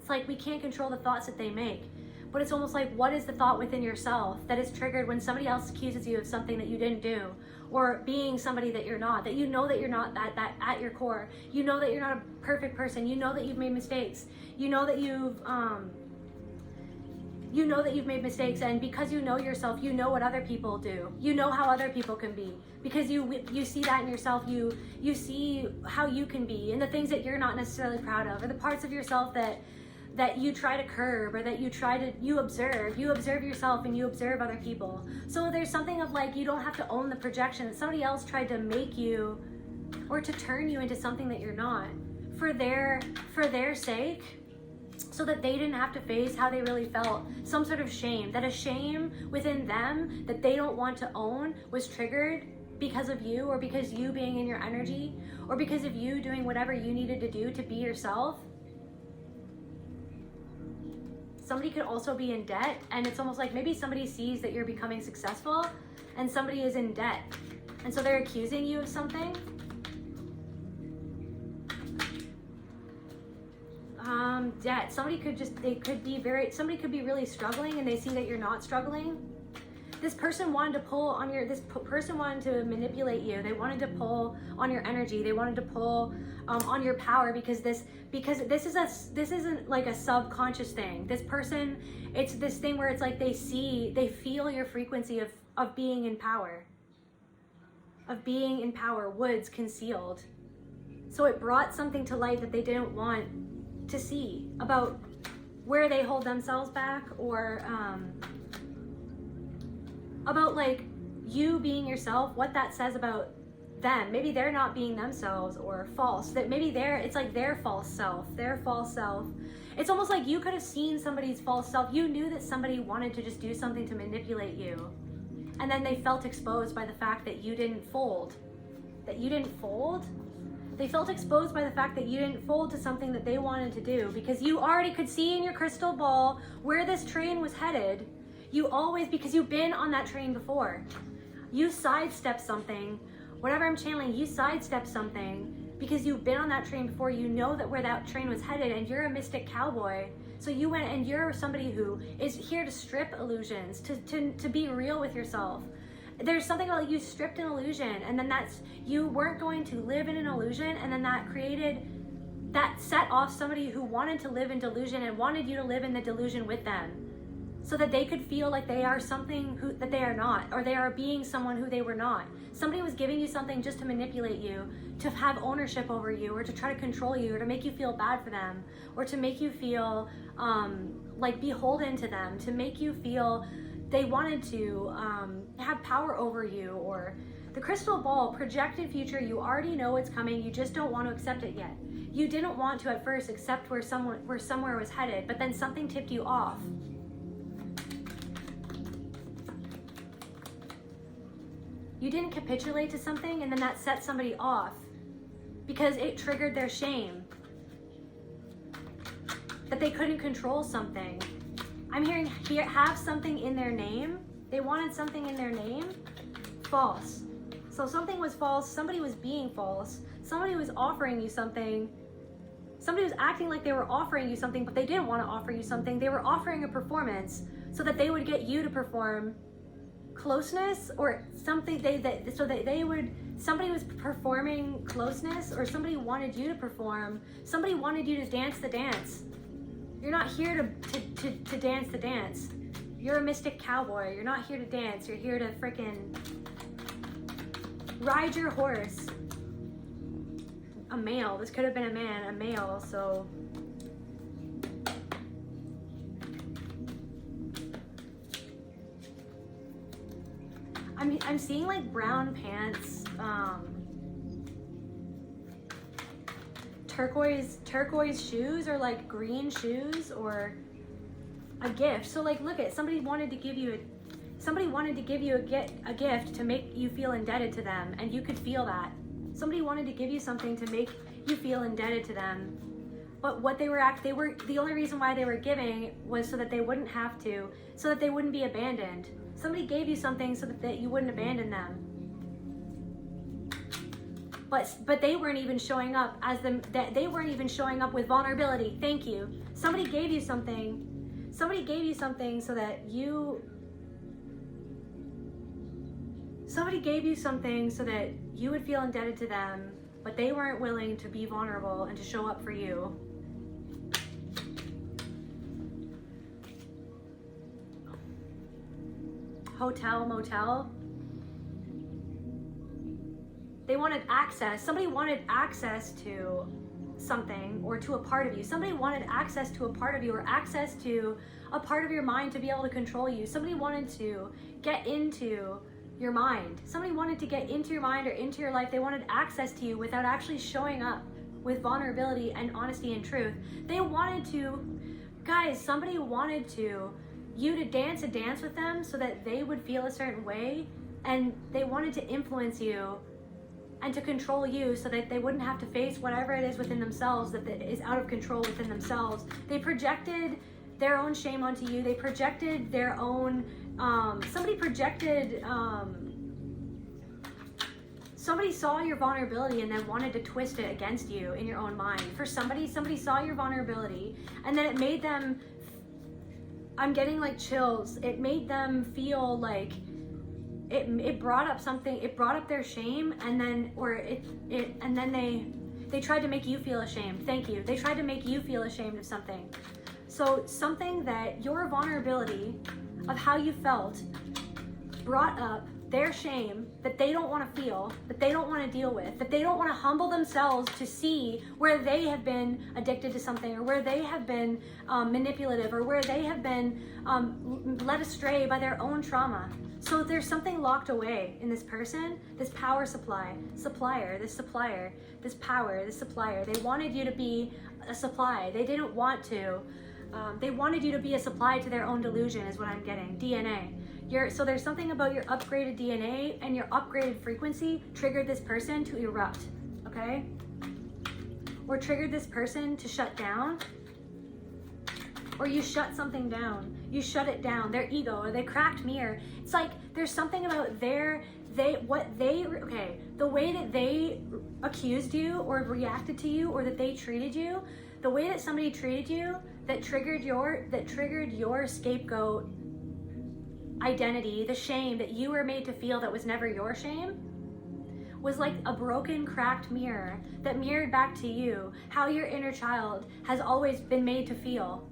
like, we can't control the thoughts that they make, but it's almost like, what is the thought within yourself that is triggered when somebody else accuses you of something that you didn't do, or being somebody that you're not, that you know that you're not that at your core. You know that you're not a perfect person. You know that you've made mistakes. You know that you've made mistakes, and because you know yourself, you know what other people do. You know how other people can be, because you see that in yourself. You see how you can be, and the things that you're not necessarily proud of, or the parts of yourself that you try to curb, or that you observe yourself and you observe other people. So there's something of like, you don't have to own the projection that somebody else tried to make you, or to turn you into something that you're not, for their sake, so that they didn't have to face how they really felt. Some sort of shame, that a shame within them that they don't want to own was triggered because of you, or because you being in your energy, or because of you doing whatever you needed to do to be yourself. Somebody could also be in debt, and it's almost like maybe somebody sees that you're becoming successful and somebody is in debt, and so they're accusing you of something. Debt. Somebody could be really struggling, and they see that you're not struggling, This person wanted to pull on your, person wanted to manipulate you. They wanted to pull on your energy. They wanted to pull on your power, because this isn't like a subconscious thing. This person, it's this thing where it's like they feel your frequency of being in power. Of being in power, woods concealed. So it brought something to light that they didn't want to see about where they hold themselves back, or about like you being yourself, what that says about them. Maybe they're not being themselves, or false. That maybe it's like their false self. It's almost like you could have seen somebody's false self. You knew that somebody wanted to just do something to manipulate you. And then they felt exposed by the fact that you didn't fold. They felt exposed by the fact that you didn't fold to something that they wanted to do, because you already could see in your crystal ball where this train was headed. Because you've been on that train before. You sidestep something, whatever I'm channeling, you sidestep something because you've been on that train before. You know that where that train was headed, and you're a mystic cowboy. So you went, and you're somebody who is here to strip illusions, to be real with yourself. There's something about you stripped an illusion, and then you weren't going to live in an illusion, and then that set off somebody who wanted to live in delusion and wanted you to live in the delusion with them, so that they could feel like they are something that they are not, or they are being someone who they were not. Somebody was giving you something just to manipulate you, to have ownership over you, or to try to control you, or to make you feel bad for them, or to make you feel like beholden to them, to make you feel they wanted to have power over you. Or the crystal ball, projected future, you already know it's coming, you just don't want to accept it yet. You didn't want to at first accept where somewhere was headed, but then something tipped you off. You didn't capitulate to something, and then that set somebody off because it triggered their shame. That they couldn't control something. I'm hearing have something in their name. They wanted something in their name. False. So something was false. Somebody was being false. Somebody was offering you something. Somebody was acting like they were offering you something, but they didn't want to offer you something. They were offering a performance so that they would get you to perform closeness, or something. Somebody was performing closeness, or somebody wanted you to perform. Somebody wanted you to dance the dance. You're not here to dance the dance. You're a mystic cowboy. You're not here to dance. You're here to frickin' ride your horse. A male. This could have been a man, a male, so. I'm seeing like brown pants, turquoise shoes, or like green shoes, or a gift. So like, look at, somebody wanted to give you a gift to make you feel indebted to them, and you could feel that. Somebody wanted to give you something to make you feel indebted to them. But what the only reason why they were giving was so that they wouldn't have to, so that they wouldn't be abandoned. Somebody gave you something so that you wouldn't abandon them. But they weren't even showing up they weren't even showing up with vulnerability. Thank you. Somebody gave you something so that you would feel indebted to them, but they weren't willing to be vulnerable and to show up for you. Hotel, motel. They wanted access. Somebody wanted access to something, or to a part of you. Somebody wanted access to a part of you, or access to a part of your mind to be able to control you. Somebody wanted to get into your mind. Somebody wanted to get into your mind or into your life. They wanted access to you without actually showing up with vulnerability and honesty and truth. They wanted to, guys, somebody wanted you to dance a dance with them so that they would feel a certain way, and they wanted to influence you and to control you so that they wouldn't have to face whatever it is within themselves that is out of control within themselves. They projected their own shame onto you. They projected their own, somebody saw your vulnerability and then wanted to twist it against you in your own mind. For somebody saw your vulnerability, and then it made them, I'm getting like chills, it made them feel like it brought up something, it brought up their shame, and then, and then they tried to make you feel ashamed. Thank you. They tried to make you feel ashamed of something. So something that your vulnerability of how you felt brought up their shame that they don't want to feel, that they don't want to deal with, that they don't want to humble themselves to see where they have been addicted to something, or where they have been manipulative, or where they have been led astray by their own trauma. So there's something locked away in this person, this power supplier, this power, this supplier. They wanted you to be a supply. They didn't want to. They wanted you to be a supply to their own delusion, is what I'm getting. DNA. So there's something about your upgraded DNA and your upgraded frequency triggered this person to erupt, okay? Or triggered this person to shut down. Or you shut something down. You shut it down. Their ego, or they cracked mirror. It's like there's something about the way that they accused you or reacted to you, or that they treated you, the way that somebody treated you that triggered your scapegoat identity, the shame that you were made to feel that was never your shame, was like a broken, cracked mirror that mirrored back to you how your inner child has always been made to feel.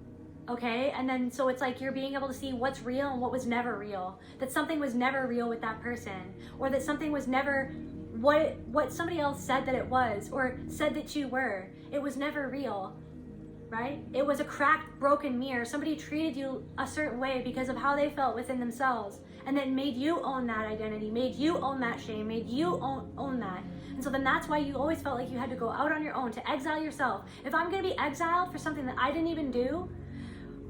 Okay, and then so it's like you're being able to see what's real and what was never real. That something was never real with that person, or that something was never what somebody else said that it was, or said that you were. It was never real, right? It was a cracked, broken mirror. Somebody treated you a certain way because of how they felt within themselves, and then made you own that identity, made you own that shame, made you own that. And so then that's why you always felt like you had to go out on your own to exile yourself. If I'm going to be exiled for something that I didn't even do,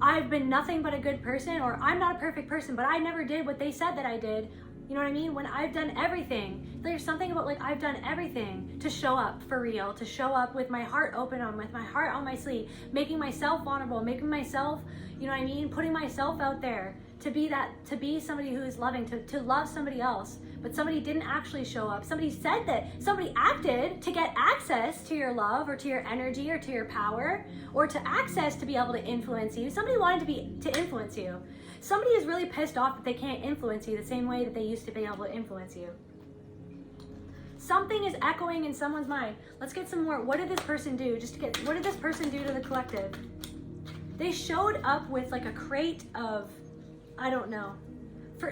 I've been nothing but a good person, or I'm not a perfect person, but I never did what they said that I did. You know what I mean? When I've done everything, there's something about like I've done everything to show up for real, to show up with my heart open, with my heart on my sleeve, making myself vulnerable, making myself, you know what I mean? Putting myself out there to be somebody who is loving, to love somebody else. But somebody didn't actually show up. Somebody said that, somebody acted to get access to your love, or to your energy, or to your power, or to access to be able to influence you. Somebody wanted to influence you. Somebody is really pissed off that they can't influence you the same way that they used to be able to influence you. Something is echoing in someone's mind. Let's get some more. What did this person do? What did this person do to the collective? They showed up with like a crate of, I don't know.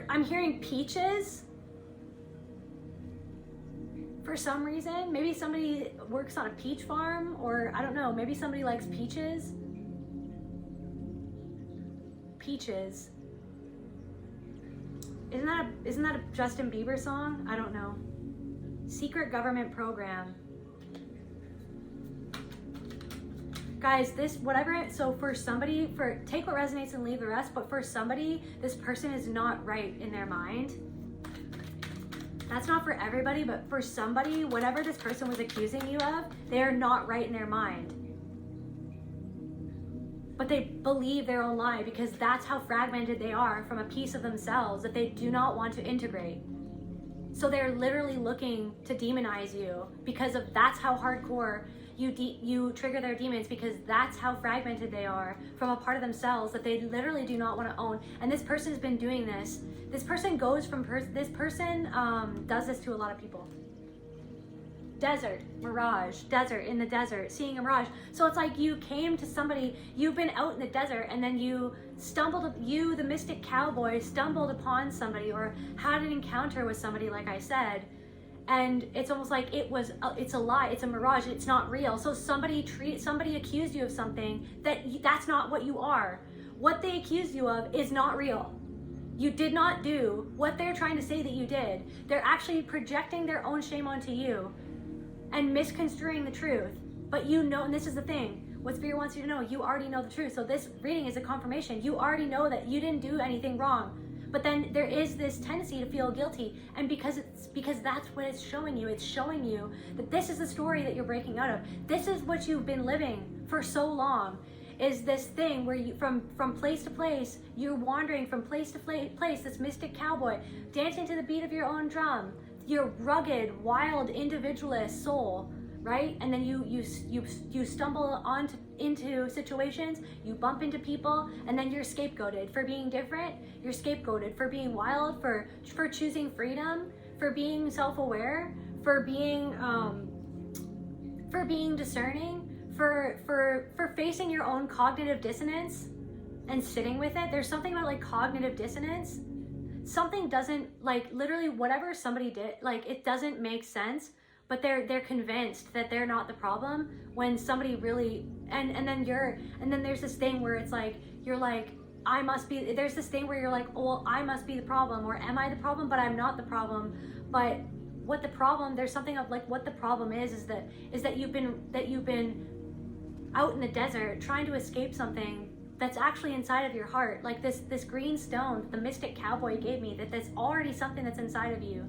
I'm hearing peaches. For some reason, maybe somebody works on a peach farm, or I don't know, maybe somebody likes peaches. Peaches. Isn't that a Justin Bieber song? I don't know. Secret government program. Guys, so for somebody, take what resonates and leave the rest, but for somebody, this person is not right in their mind. That's not for everybody, but for somebody, whatever this person was accusing you of, they are not right in their mind. But they believe their own lie because that's how fragmented they are from a piece of themselves that they do not want to integrate. So they're literally looking to demonize you because that's how hardcore you trigger their demons, because that's how fragmented they are from a part of themselves that they literally do not want to own. And this person has been doing this. This person does this to a lot of people. Desert, mirage, desert, in the desert, seeing a mirage. So it's like you came to somebody, you've been out in the desert, and then the mystic cowboy stumbled upon somebody, or had an encounter with somebody, like I said, and it's almost like it's a lie, it's a mirage, it's not real. So somebody accused you of something that's not what you are. What they accused you of is not real. You did not do what they're trying to say that you did. They're actually projecting their own shame onto you and misconstruing the truth. But you know, and this is the thing, what Spirit wants you to know, you already know the truth. So this reading is a confirmation. You already know that you didn't do anything wrong. But then there is this tendency to feel guilty, and because that's what it's showing you. It's showing you that this is the story that you're breaking out of. This is what you've been living for so long. Is this thing where you from place to place, you're wandering from place to place, this mystic cowboy, dancing to the beat of your own drum, your rugged, wild, individualist soul, right? And then you stumble into situations, you bump into people, and then you're scapegoated for being different. You're scapegoated for being wild, for choosing freedom, for being self-aware, for being discerning, for facing your own cognitive dissonance and sitting with it. There's something about like cognitive dissonance. Something doesn't, like, literally whatever somebody did, like, it doesn't make sense, but they're convinced that they're not the problem when somebody really, and then there's this thing where it's like, you're like, I must be, there's this thing where you're like, oh, well, I must be the problem, or am I the problem, but I'm not the problem. But what the problem, there's something of like, what the problem is that you've been out in the desert trying to escape something that's actually inside of your heart. Like this green stone the mystic Cowboy gave me, that's already something that's inside of you,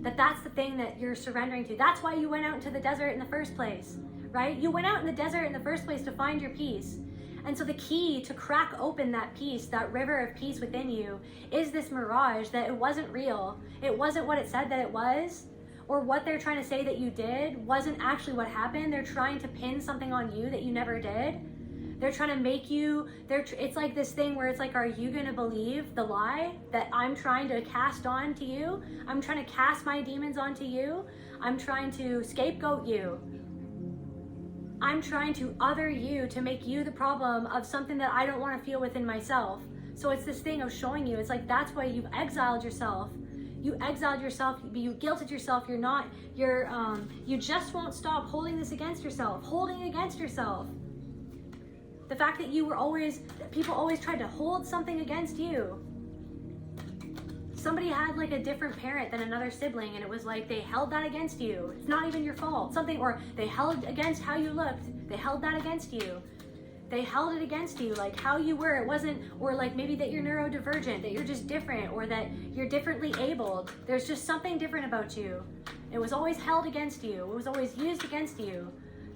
that's the thing that you're surrendering to. That's why you went out into the desert in the first place, right? You went out in the desert in the first place to find your peace. And so the key to crack open that peace, that river of peace within you, is this mirage that it wasn't real. It wasn't what it said that it was, or what they're trying to say that you did wasn't actually what happened. They're trying to pin something on you that you never did. They're trying to make you, it's like this thing where it's like, are you going to believe the lie that I'm trying to cast on to you? I'm trying to cast my demons onto you. I'm trying to scapegoat you. I'm trying to other you to make you the problem of something that I don't want to feel within myself. So it's this thing of showing you, it's like, that's why you've exiled yourself. You exiled yourself, you guilted yourself, you just won't stop holding this against yourself, holding it against yourself. The fact that people always tried to hold something against you. Somebody had like a different parent than another sibling, and it was like they held that against you. It's not even your fault. Or they held against how you looked. They held that against you. They held it against you, like how you were. It wasn't, or like maybe that you're neurodivergent, that you're just different, or that you're differently abled. There's just something different about you. It was always held against you. It was always used against you.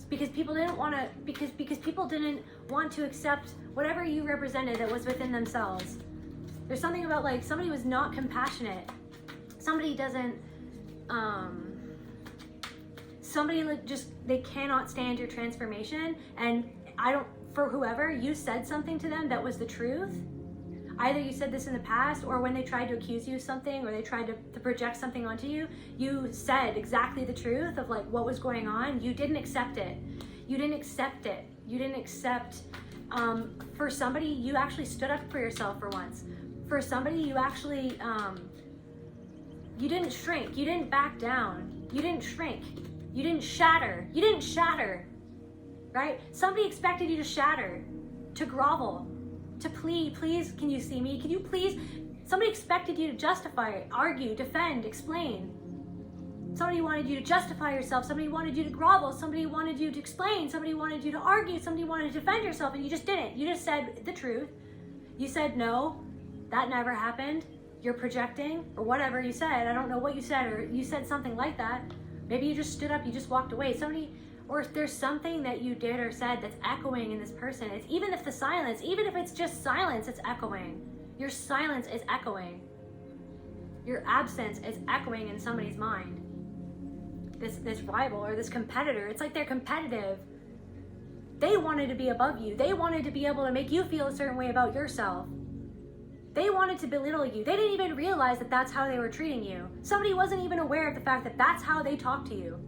Because people didn't want to, because people didn't want to accept whatever you represented that was within themselves. There's something about like somebody was not compassionate. Somebody doesn't, somebody just, they cannot stand your transformation. And for whoever, you said something to them that was the truth. Either you said this in the past, or when they tried to accuse you of something, or they tried to project something onto you, you said exactly the truth of like what was going on. You didn't accept it. You didn't accept it. You didn't accept, for somebody, you actually stood up for yourself for once. For somebody, you actually, you didn't shrink. You didn't back down. You didn't shrink. You didn't shatter. You didn't shatter, right? Somebody expected you to shatter, to grovel, to please, can you see me? Can you please? Somebody expected you to justify, argue, defend, explain. Somebody wanted you to justify yourself. Somebody wanted you to grovel. Somebody wanted you to explain. Somebody wanted you to argue. Somebody wanted to defend yourself, and you just didn't. You just said the truth. You said, no, that never happened. You're projecting, or whatever you said. I don't know what you said, or you said something like that. Maybe you just stood up, you just walked away. Or if there's something that you did or said that's echoing in this person, it's even if it's just silence, it's echoing. Your silence is echoing. Your absence is echoing in somebody's mind. This rival or this competitor, it's like they're competitive. They wanted to be above you. They wanted to be able to make you feel a certain way about yourself. They wanted to belittle you. They didn't even realize that that's how they were treating you. Somebody wasn't even aware of the fact that that's how they talked to you.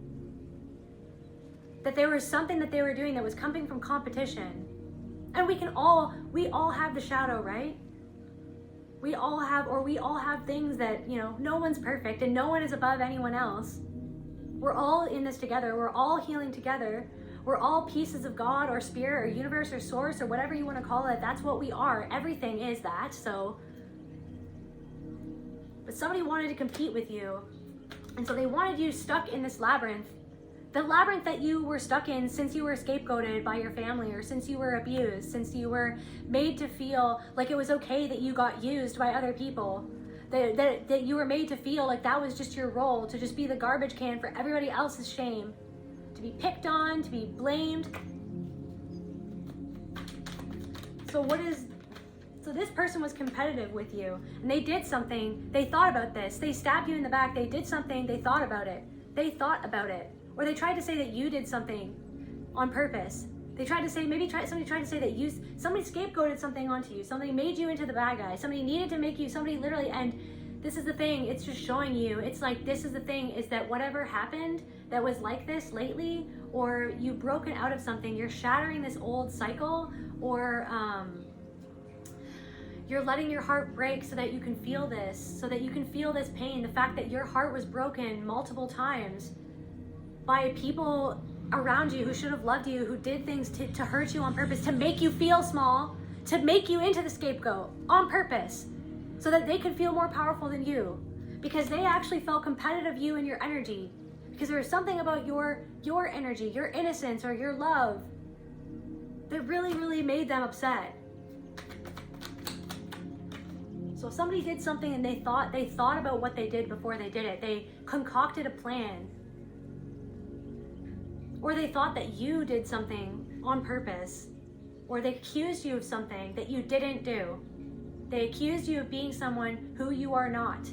That there was something that they were doing that was coming from competition. And we all have the shadow, right? We all have things that, no one's perfect and no one is above anyone else. We're all in this together. We're all healing together. We're all pieces of God or spirit or universe or source or whatever you want to call it. That's what we are. Everything is that. But somebody wanted to compete with you. And so they wanted you stuck in this labyrinth. The labyrinth that you were stuck in since you were scapegoated by your family, or since you were abused, since you were made to feel like it was okay that you got used by other people, that you were made to feel like that was just your role, to just be the garbage can for everybody else's shame, to be picked on, to be blamed. So this person was competitive with you, and they did something, they thought about this, they stabbed you in the back, they did something, they thought about it. Or they tried to say that you did something on purpose. They tried to say, somebody tried to say that somebody scapegoated something onto you. Somebody made you into the bad guy. Somebody needed to make you, somebody literally, and this is the thing, it's just showing you, it's like, this is the thing, is that whatever happened that was like this lately, or you've broken out of something, you're shattering this old cycle, or you're letting your heart break so that you can feel this, pain, the fact that your heart was broken multiple times by people around you who should have loved you, who did things to hurt you on purpose, to make you feel small, to make you into the scapegoat on purpose, so that they could feel more powerful than you, because they actually felt competitive you and your energy, because there was something about your energy, your innocence, or your love that really, really made them upset. So if somebody did something and they thought about what they did before they did it, they concocted a plan, or they thought that you did something on purpose, or they accused you of something that you didn't do. They accused you of being someone who you are not,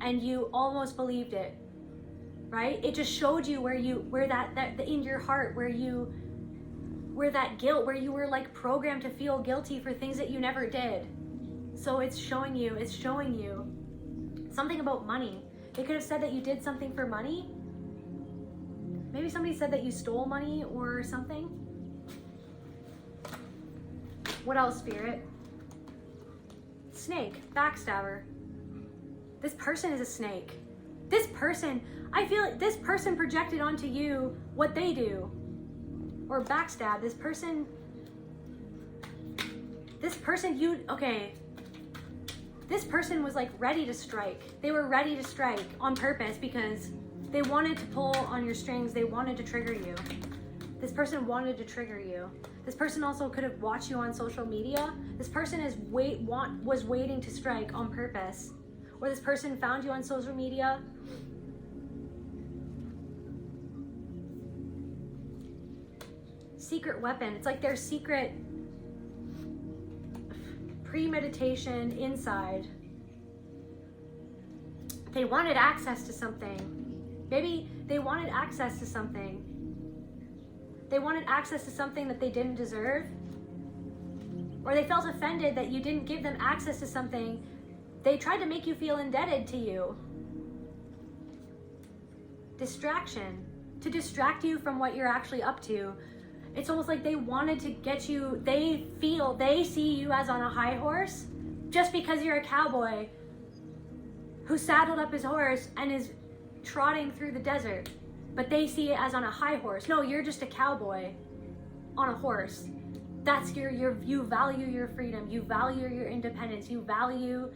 and you almost believed it, right? It just showed you where that in your heart, where that guilt, where you were like programmed to feel guilty for things that you never did. So it's showing you something about money. They could have said that you did something for money. Maybe somebody said that you stole money or something. What else, Spirit? Snake, backstabber. This person is a snake. This person, I feel like this person projected onto you what they do. Or backstab. This person, This person was like ready to strike. They were ready to strike on purpose because they wanted to pull on your strings. They wanted to trigger you. This person wanted to trigger you. This person also could have watched you on social media. This person was waiting to strike on purpose. Or this person found you on social media. Secret weapon. It's like their secret premeditation inside. They wanted access to something. Maybe they wanted access to something. They wanted access to something that they didn't deserve. Or they felt offended that you didn't give them access to something. They tried to make you feel indebted to you. Distraction. To distract you from what you're actually up to. It's almost like they wanted to get you, they see you as on a high horse just because you're a cowboy who saddled up his horse and is trotting through the desert. But they see it as on a high horse. No, you're just a cowboy on a horse. That's you value your freedom. You value your independence. You value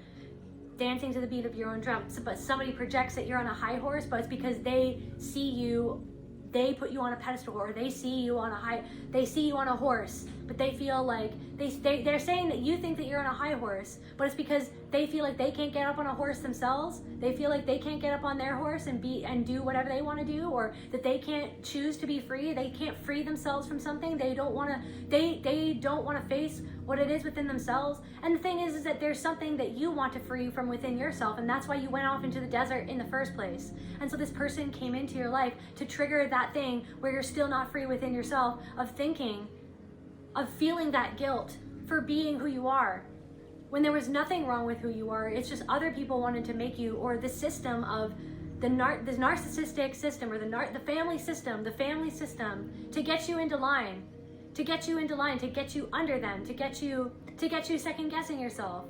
dancing to the beat of your own drum. But somebody projects that you're on a high horse, but it's because they see you, they put you on a pedestal, or they see you on a horse, but they feel like they're saying that you think that you're on a high horse, but it's because they feel like they can't get up on a horse themselves. They feel like they can't get up on their horse and do whatever they want to do, or that they can't choose to be free. They can't free themselves from something. They don't want to face what it is within themselves. And the thing is that there's something that you want to free from within yourself, and that's why you went off into the desert in the first place. And so this person came into your life to trigger that thing where you're still not free within yourself, of thinking, of feeling that guilt for being who you are, when there was nothing wrong with who you are. It's just other people wanted to make you, or the system of the narcissistic system, or the family system, to get you into line, to get you under them, to get you second guessing yourself,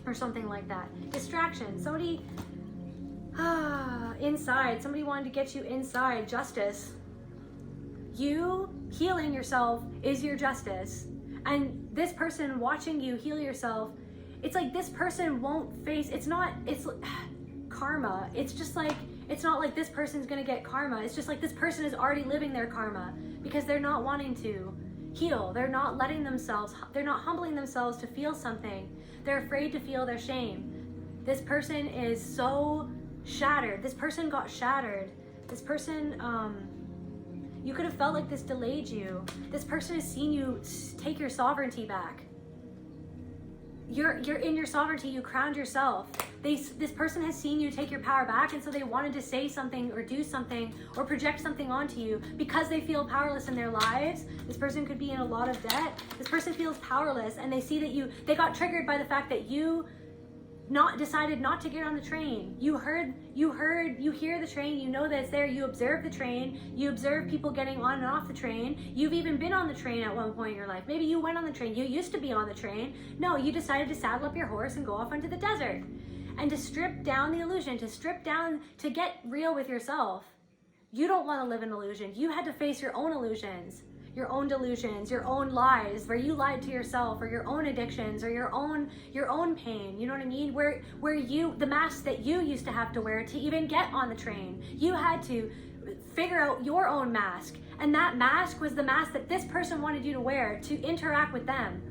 or something like that. Distraction. Somebody inside. Somebody wanted to get you inside. Justice. You healing yourself is your justice. And this person watching you heal yourself, it's like this person won't face, it's karma. It's not like this person's gonna get karma. It's just like this person is already living their karma because they're not wanting to heal. They're not humbling themselves to feel something. They're afraid to feel their shame. This person is so shattered. This person got shattered. This person, you could have felt like this delayed you. This person has seen you take your sovereignty back. you're in your sovereignty, you crowned yourself. This person has seen you take your power back, and so they wanted to say something or do something or project something onto you because they feel powerless in their lives. This person could be in a lot of debt. This person feels powerless, and they see that they got triggered by the fact that you decided not to get on the train. You hear the train, you know that it's there, you observe the train, you observe people getting on and off the train. You've even been on the train at one point in your life. Maybe you went on the train, you used to be on the train. No, you decided to saddle up your horse and go off into the desert. And to strip down the illusion, to get real with yourself. You don't want to live in illusion. You had to face your own illusions, your own delusions, your own lies, where you lied to yourself, or your own addictions, or your own pain. You know what I mean? Where the mask that you used to have to wear to even get on the train. You had to figure out your own mask. And that mask was the mask that this person wanted you to wear to interact with them.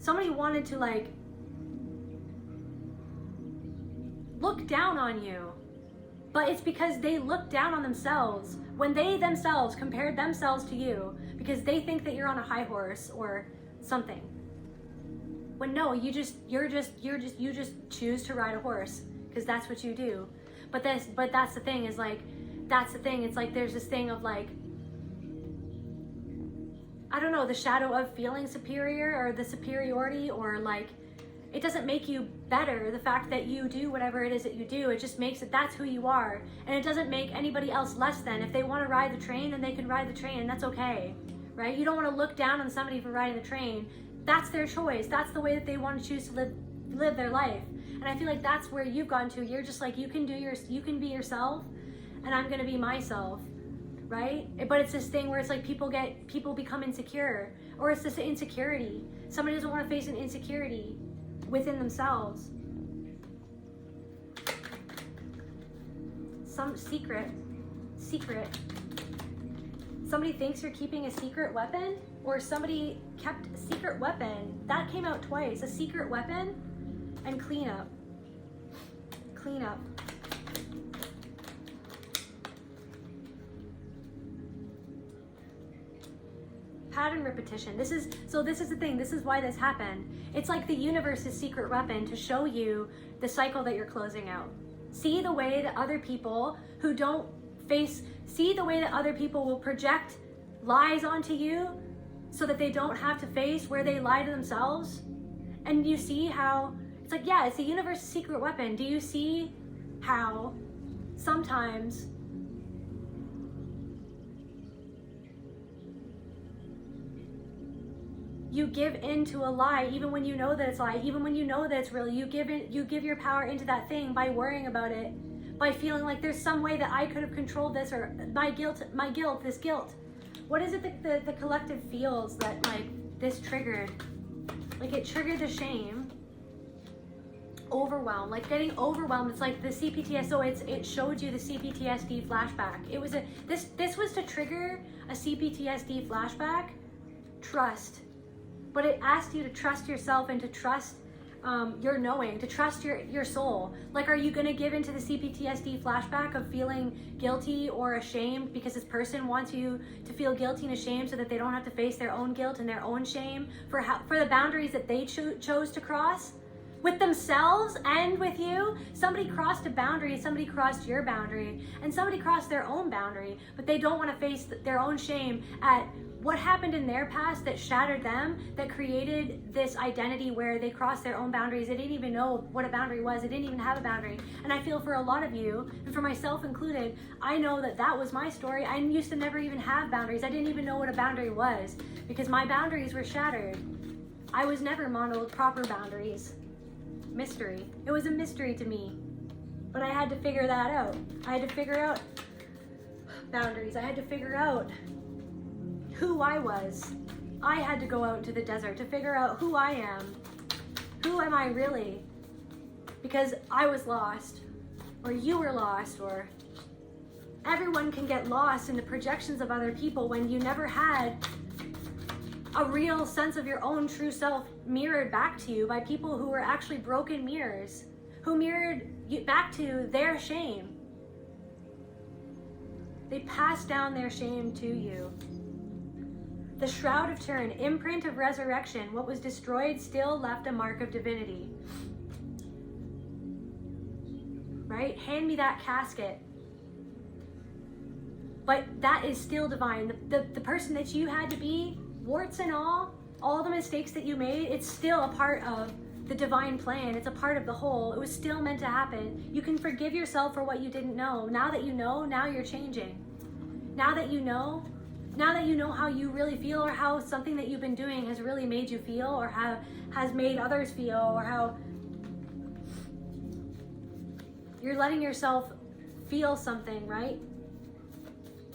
Somebody wanted to look down on you, but it's because they looked down on themselves when they themselves compared themselves to you, because they think that you're on a high horse or something. When no, you just choose to ride a horse because that's what you do. But that's the thing is it's like there's this thing of I don't know, the shadow of feeling superior or the superiority, or it doesn't make you better, the fact that you do whatever it is that you do. It just makes it, that's who you are. And it doesn't make anybody else less than. If they want to ride the train, then they can ride the train, and that's okay, right? You don't want to look down on somebody for riding the train. That's their choice. That's the way that they want to choose to live their life. And I feel like that's where you've gone to. You're just you can be yourself, and I'm going to be myself. Right? But it's this thing where it's people become insecure, or it's this insecurity. Somebody doesn't want to face an insecurity within themselves. Some secret. Somebody thinks you're keeping a secret weapon, or somebody kept a secret weapon. That came out twice. A secret weapon and cleanup. Pattern repetition. This is the thing. This is why this happened. It's like the universe's secret weapon to show you the cycle that you're closing out. See the way that other people who don't see the way that other people will project lies onto you so that they don't have to face where they lie to themselves. And you see how it's it's the universe's secret weapon. Do you see how sometimes you give into a lie, even when you know that it's a lie, even when you know that it's real. You give your power into that thing by worrying about it, by feeling like there's some way that I could have controlled this, or this guilt. What is it that the collective feels that this triggered? It triggered the shame, overwhelm, getting overwhelmed. It's like the CPTSD. So it showed you the CPTSD flashback. It was this was to trigger a CPTSD flashback. Trust. But it asked you to trust yourself and to trust your knowing, to trust your soul. Are you going to give into the CPTSD flashback of feeling guilty or ashamed because this person wants you to feel guilty and ashamed so that they don't have to face their own guilt and their own shame for the boundaries that they chose to cross with themselves and with you? Somebody crossed a boundary, somebody crossed your boundary, and somebody crossed their own boundary, but they don't want to face their own shame at what happened in their past that shattered them, that created this identity where they crossed their own boundaries. They didn't even know what a boundary was. They didn't even have a boundary. And I feel for a lot of you, and for myself included, I know that was my story. I used to never even have boundaries. I didn't even know what a boundary was because my boundaries were shattered. I was never modeled proper boundaries. Mystery. It was a mystery to me. But I had to figure that out. I had to figure out boundaries. I had to figure out who I was. I had to go out into the desert to figure out who I am. Who am I really? Because I was lost, or you were lost, or everyone can get lost in the projections of other people when you never had a real sense of your own true self mirrored back to you by people who were actually broken mirrors, who mirrored you back to their shame. They passed down their shame to you. The Shroud of Turin, imprint of resurrection. What was destroyed still left a mark of divinity. Right? Hand me that casket. But that is still divine. The person that you had to be, warts and all the mistakes that you made, it's still a part of the divine plan. It's a part of the whole. It was still meant to happen. You can forgive yourself for what you didn't know. Now that you know, now you're changing. Now that you know how you really feel, or how something that you've been doing has really made you feel, or how has made others feel, or how you're letting yourself feel something, right?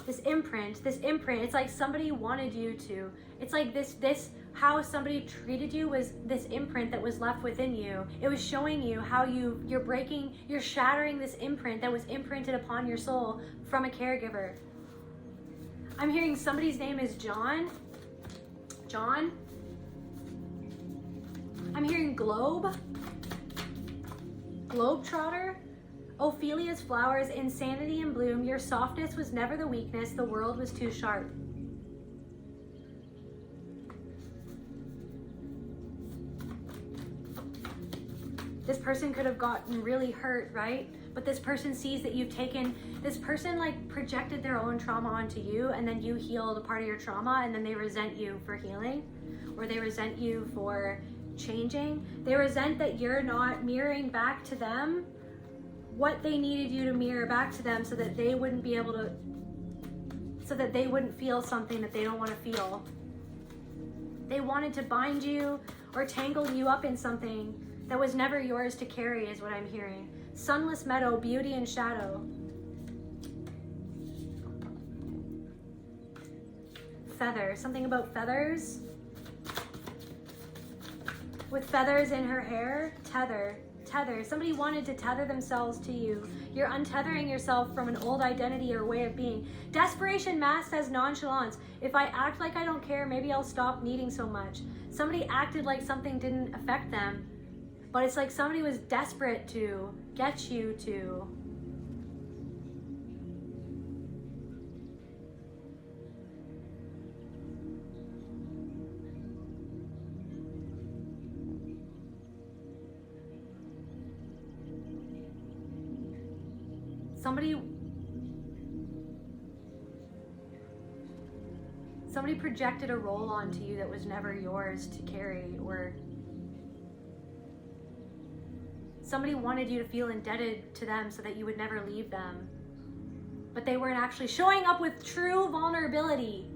This imprint, it's like somebody wanted you to. It's like this how somebody treated you was this imprint that was left within you. It was showing you how you're shattering this imprint that was imprinted upon your soul from a caregiver. I'm hearing somebody's name is John. John. I'm hearing Globe. Globetrotter. Ophelia's flowers, insanity in bloom. Your softness was never the weakness. The world was too sharp. This person could have gotten really hurt, right? But this person sees that you've taken, this person like projected their own trauma onto you, and then you healed a part of your trauma, and then they resent you for healing, or they resent you for changing. They resent that you're not mirroring back to them what they needed you to mirror back to them, so that they wouldn't be able to, so that they wouldn't feel something that they don't want to feel. They wanted to bind you or tangle you up in something that was never yours to carry, is what I'm hearing. Sunless meadow, beauty and shadow. Feather, something about feathers. With feathers in her hair, tether. Somebody wanted to tether themselves to you. You're untethering yourself from an old identity or way of being. Desperation masked as nonchalance. If I act like I don't care, maybe I'll stop needing so much. Somebody acted like something didn't affect them, but it's like somebody was desperate to get you to. Somebody projected a role onto you that was never yours to carry, or somebody wanted you to feel indebted to them so that you would never leave them. But they weren't actually showing up with true vulnerability.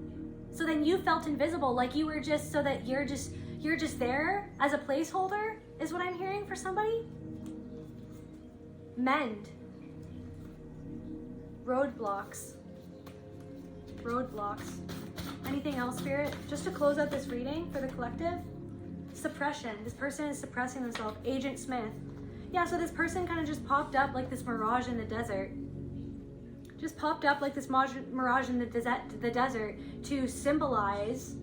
So then you felt invisible, like you were just, so that you're just there as a placeholder, is what I'm hearing for somebody. Mend. Roadblocks. Anything else, Spirit? Just to close out this reading for the collective. Suppression. This person is suppressing themselves. Agent Smith. Yeah, so this person kind of just popped up like this mirage in the desert. Just popped up like this mirage in the desert to symbolize,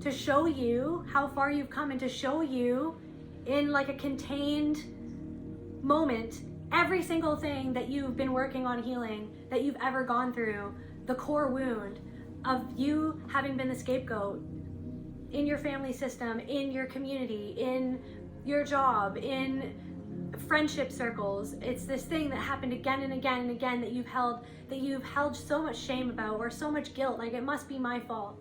to show you how far you've come, and to show you in like a contained moment every single thing that you've been working on healing, that you've ever gone through, the core wound of you having been the scapegoat in your family system, in your community, in your job, in friendship circles. It's this thing that happened again and again and again that you've held so much shame about, or so much guilt, like it must be my fault.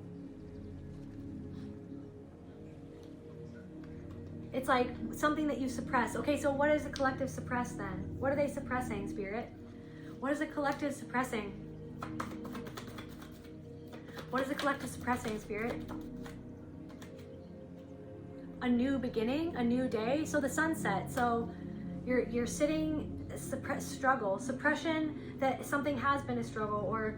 It's like something that you suppress. Okay, so what does the collective suppress then? What are they suppressing, Spirit? What is the collective suppressing? What is the collective suppressing, Spirit? A new beginning, a new day. So the sunset. So you're sitting, struggle, suppression that something has been a struggle, or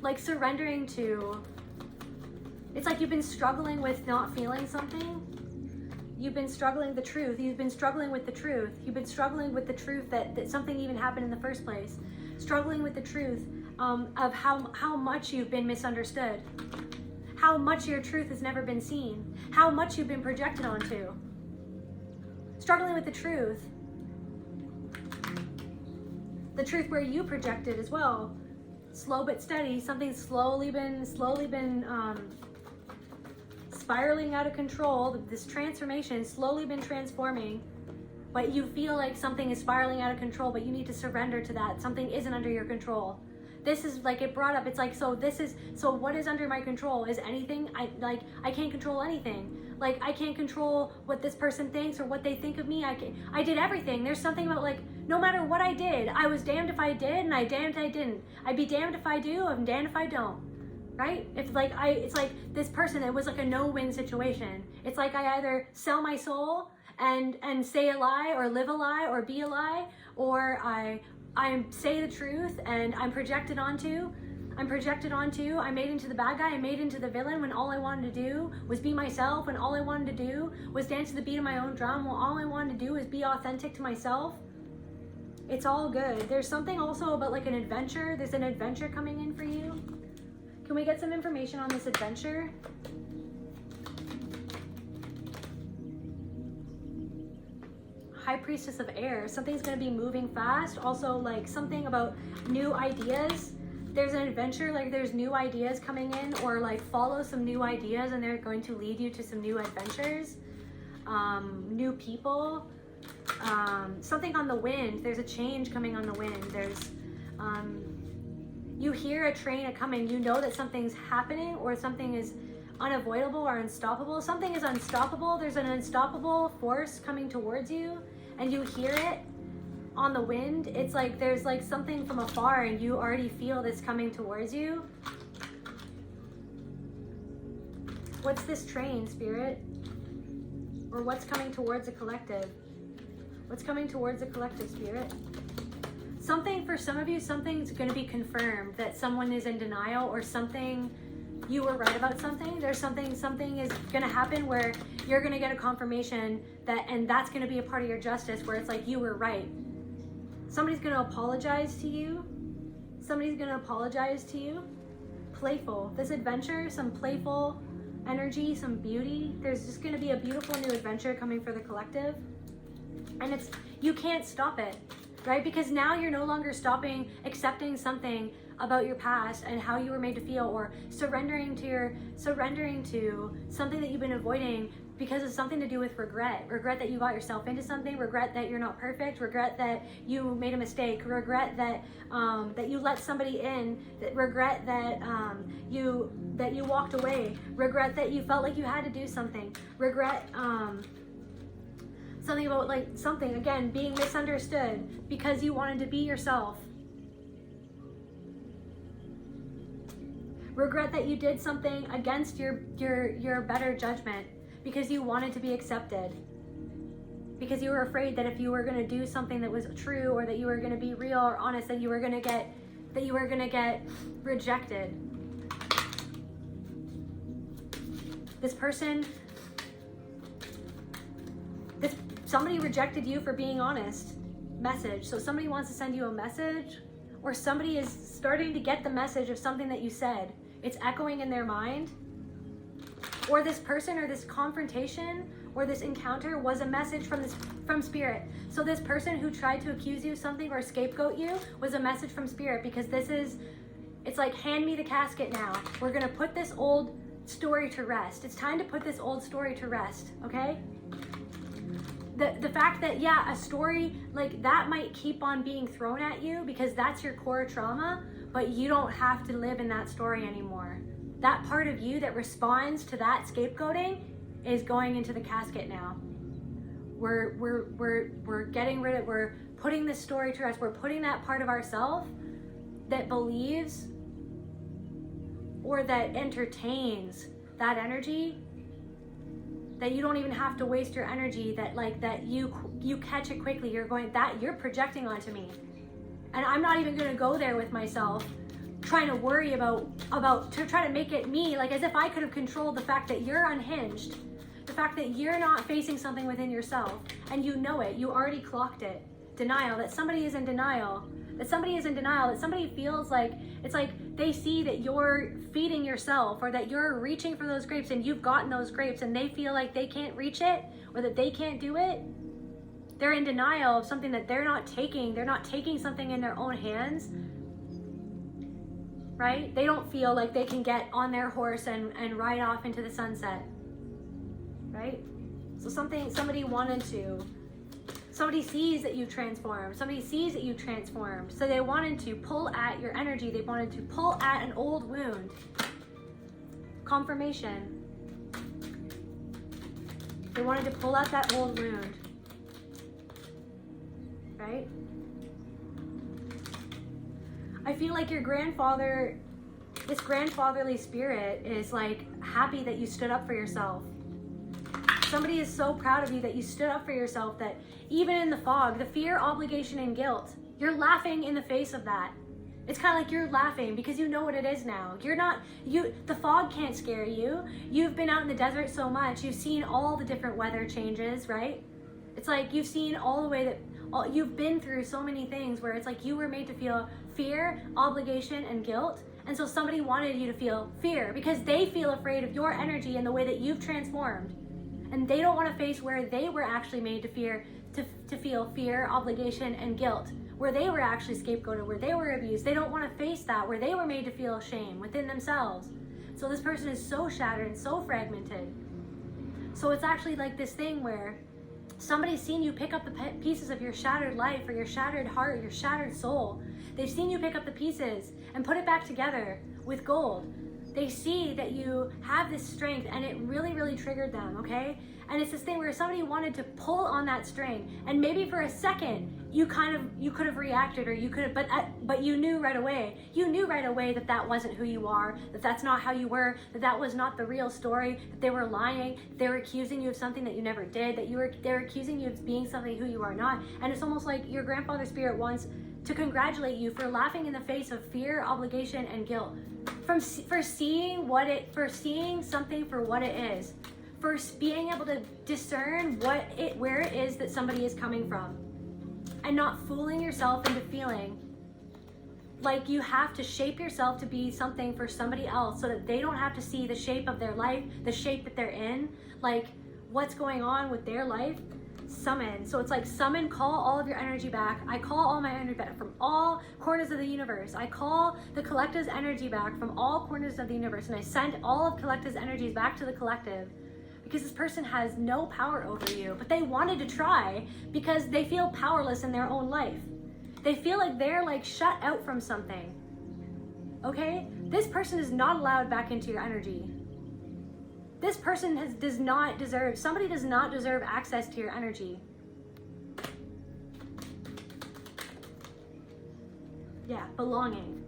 like surrendering to. It's like you've been struggling with not feeling something. You've been struggling the truth. You've been struggling with the truth. You've been struggling with the truth that something even happened in the first place. Struggling with the truth of how much you've been misunderstood. How much your truth has never been seen. How much you've been projected onto. Struggling with the truth. The truth where you projected as well. slow but steady, something's slowly been spiraling out of control. This transformation has slowly been transforming, but you feel like something is spiraling out of control, but you need to surrender to that. Something isn't under your control. This is like, it brought up, it's like, so what is under my control? Is anything? I can't control anything. Like, I can't control what this person thinks or what they think of me. I did everything. There's something about, like, no matter what I did, I was damned if I did and I damned if I didn't. I'd be damned if I do, I'm damned if I don't. Right? It's like this person, it was like a no-win situation. It's like I either sell my soul and say a lie or live a lie or be a lie, or I say the truth and I'm projected onto, I'm made into the bad guy, I'm made into the villain when all I wanted to do was be myself, when all I wanted to do was dance to the beat of my own drum, when all I wanted to do was be authentic to myself. It's all good. There's something also about like an adventure. There's an adventure coming in for you. Can we get some information on this adventure? High Priestess of Air. Something's going to be moving fast. Also, like something about new ideas. There's an adventure, like there's new ideas coming in, or like follow some new ideas and they're going to lead you to some new adventures. New people. Something on the wind. There's a change coming on the wind. There's you hear a train coming. You know that something's happening, or something is unavoidable or unstoppable. Something is unstoppable. There's an unstoppable force coming towards you, and you hear it on the wind. It's like there's like something from afar and you already feel this coming towards you. What's this train, Spirit? Or what's coming towards the collective? What's coming towards the collective, Spirit? Something, for some of you, something's going to be confirmed, that someone is in denial, or something, you were right about something. There's something is going to happen where you're going to get a confirmation that, and that's going to be a part of your justice, where it's like you were right. Somebody's going to apologize to you. Somebody's going to apologize to you. Playful. This adventure, some playful energy, some beauty. There's just going to be a beautiful new adventure coming for the collective. And it's, you can't stop it, right? Because now you're no longer accepting something about your past and how you were made to feel, or surrendering to something that you've been avoiding because of something to do with regret that you got yourself into something, regret that you're not perfect, regret that you made a mistake, regret that that you let somebody in, regret that you walked away, regret that you felt like you had to do something, regret something about like something, again, being misunderstood because you wanted to be yourself. Regret that you did something against your better judgment because you wanted to be accepted. Because you were afraid that if you were going to do something that was true, or that you were going to be real or honest, that you were going to get rejected. Somebody rejected you for being honest. Message. So somebody wants to send you a message, or somebody is starting to get the message of something that you said. It's echoing in their mind. Or this person, or this confrontation, or this encounter was a message from Spirit. So this person who tried to accuse you of something or scapegoat you was a message from Spirit, because it's like, hand me the casket now. We're gonna put this old story to rest. It's time to put this old story to rest, okay? The fact that, yeah, a story like that might keep on being thrown at you because that's your core trauma, but you don't have to live in that story anymore. That part of you that responds to that scapegoating is going into the casket now. We're getting rid of, we're putting this story to rest. We're putting that part of ourselves that believes or that entertains that energy, that you don't even have to waste your energy, that you catch it quickly. You're projecting onto me. And I'm not even gonna go there with myself, trying to worry about to try to make it me, like as if I could have controlled the fact that you're unhinged, the fact that you're not facing something within yourself, and you know it, you already clocked it. Denial, that somebody is in denial, that somebody feels like, it's like they see that you're feeding yourself, or that you're reaching for those grapes and you've gotten those grapes, and they feel like they can't reach it, or that they can't do it. They're in denial of something that they're not taking something in their own hands. right? They don't feel like they can get on their horse and ride off into the sunset, right? So somebody sees that you transformed, somebody sees that you transformed, so they wanted to pull at your energy, they wanted to pull at an old wound. Confirmation. They wanted to pull out that old wound, right? I feel like your grandfather, this grandfatherly spirit is like happy that you stood up for yourself. Somebody is so proud of you that you stood up for yourself, that even in the fog, the fear, obligation, and guilt, you're laughing in the face of that. It's kind of like you're laughing because you know what it is now. The fog can't scare you. You've been out in the desert so much. You've seen all the different weather changes, right? It's like you've seen all the way that, you've been through so many things where it's like you were made to feel fear, obligation, and guilt. And so somebody wanted you to feel fear because they feel afraid of your energy and the way that you've transformed. And they don't want to face where they were actually made to feel fear, obligation, and guilt, where they were actually scapegoated, where they were abused. They don't want to face that, where they were made to feel shame within themselves. So this person is so shattered and so fragmented. So it's actually like this thing where somebody's seen you pick up the pieces of your shattered life, or your shattered heart, your shattered soul. They've seen you pick up the pieces and put it back together with gold. They see that you have this strength, and it really, really triggered them, okay? And it's this thing where somebody wanted to pull on that string, and maybe for a second you could have reacted, or you could have, but you knew right away. You knew right away that that wasn't who you are, that that's not how you were, that that was not the real story, that they were lying, that they were accusing you of something that you never did, that they're accusing you of being something who you are not. And it's almost like your grandfather spirit wants to congratulate you for laughing in the face of fear, obligation, and guilt, for seeing something for what it is, for being able to discern where it is that somebody is coming from, and not fooling yourself into feeling like you have to shape yourself to be something for somebody else so that they don't have to see the shape of their life, the shape that they're in, like what's going on with their life. Summon. So it's like summon, call all of your energy back. I call all my energy back from all corners of the universe. I call the collective's energy back from all corners of the universe, and I send all of collective's energies back to the collective, because this person has no power over you, but they wanted to try because they feel powerless in their own life. They feel like they're like shut out from something. Okay? This person is not allowed back into your energy. This person somebody does not deserve access to your energy. Yeah, belonging.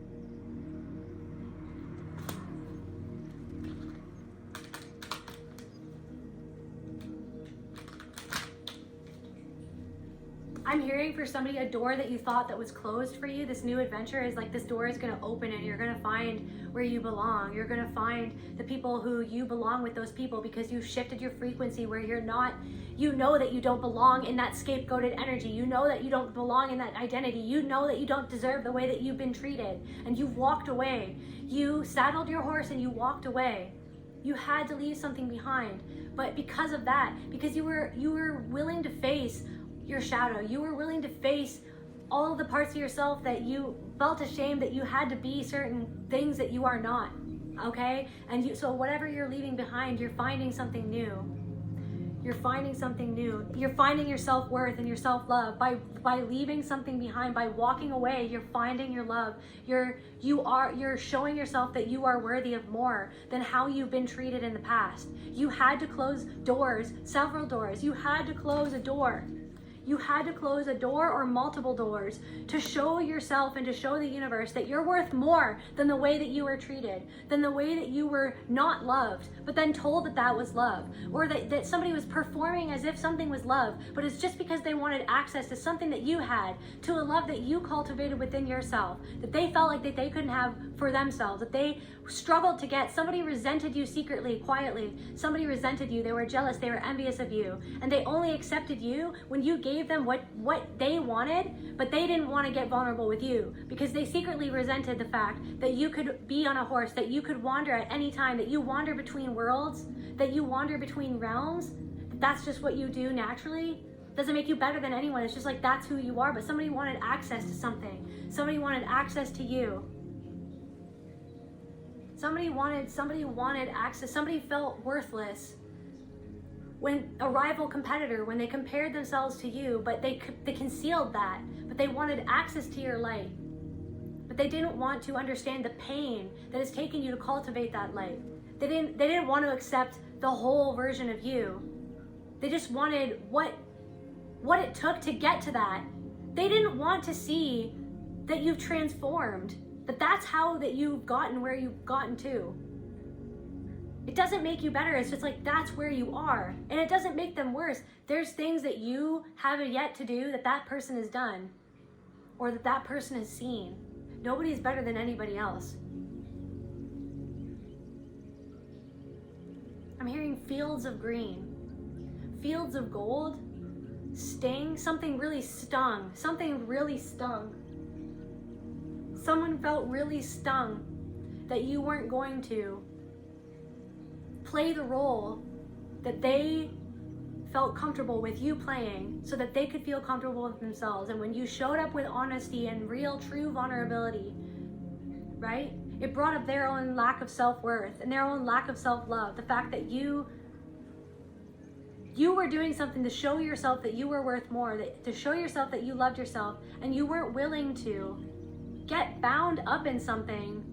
I'm hearing for somebody a door that you thought that was closed for you. This new adventure is like this door is going to open, and you're going to find where you belong. You're going to find the people who you belong with, those people, because you've shifted your frequency where you're not, you know that you don't belong in that scapegoated energy. You know that you don't belong in that identity. You know that you don't deserve the way that you've been treated, and you've walked away. You saddled your horse and you walked away. You had to leave something behind, but because of that, because you were willing to face your shadow, you were willing to face all of the parts of yourself that you felt ashamed that you had to be certain things that you are not, okay? And so whatever you're leaving behind, you're finding something new. You're finding something new. You're finding your self-worth and your self-love by leaving something behind. By walking away, you're finding your love. You're showing yourself that you are worthy of more than how you've been treated in the past. You had to close doors, several doors. You had to close a door. You had to close a door or multiple doors to show yourself and to show the universe that you're worth more than the way that you were treated, than the way that you were not loved, but then told that that was love, or that somebody was performing as if something was love, but it's just because they wanted access to something that you had, to a love that you cultivated within yourself, that they felt like that they couldn't have for themselves, that they struggled to get. Somebody resented you secretly, quietly. Somebody resented you. They were jealous. They were envious of you. And they only accepted you when you gave them what they wanted, but they didn't want to get vulnerable with you because they secretly resented the fact that you could be on a horse, that you could wander at any time, that you wander between worlds, that you wander between realms. That's just what you do naturally. Doesn't make you better than anyone. It's just like that's who you are. But somebody wanted access to something. Somebody wanted access to you. Somebody wanted access. Somebody felt worthless when a rival competitor, when they compared themselves to you, but they concealed that, but they wanted access to your light. But they didn't want to understand the pain that has taken you to cultivate that light. They didn't want to accept the whole version of you. They just wanted what it took to get to that. They didn't want to see that you've transformed, that's how that you've gotten where you've gotten to. It doesn't make you better. It's just like, that's where you are. And it doesn't make them worse. There's things that you haven't yet to do that person has done, or that person has seen. Nobody's better than anybody else. I'm hearing fields of green, fields of gold, sting, something really stung. Someone felt really stung that you weren't going to play the role that they felt comfortable with you playing, so that they could feel comfortable with themselves. And when you showed up with honesty and real, true vulnerability, right? It brought up their own lack of self-worth and their own lack of self-love. The fact that you were doing something to show yourself that you were worth more, to show yourself that you loved yourself, and you weren't willing to get bound up in something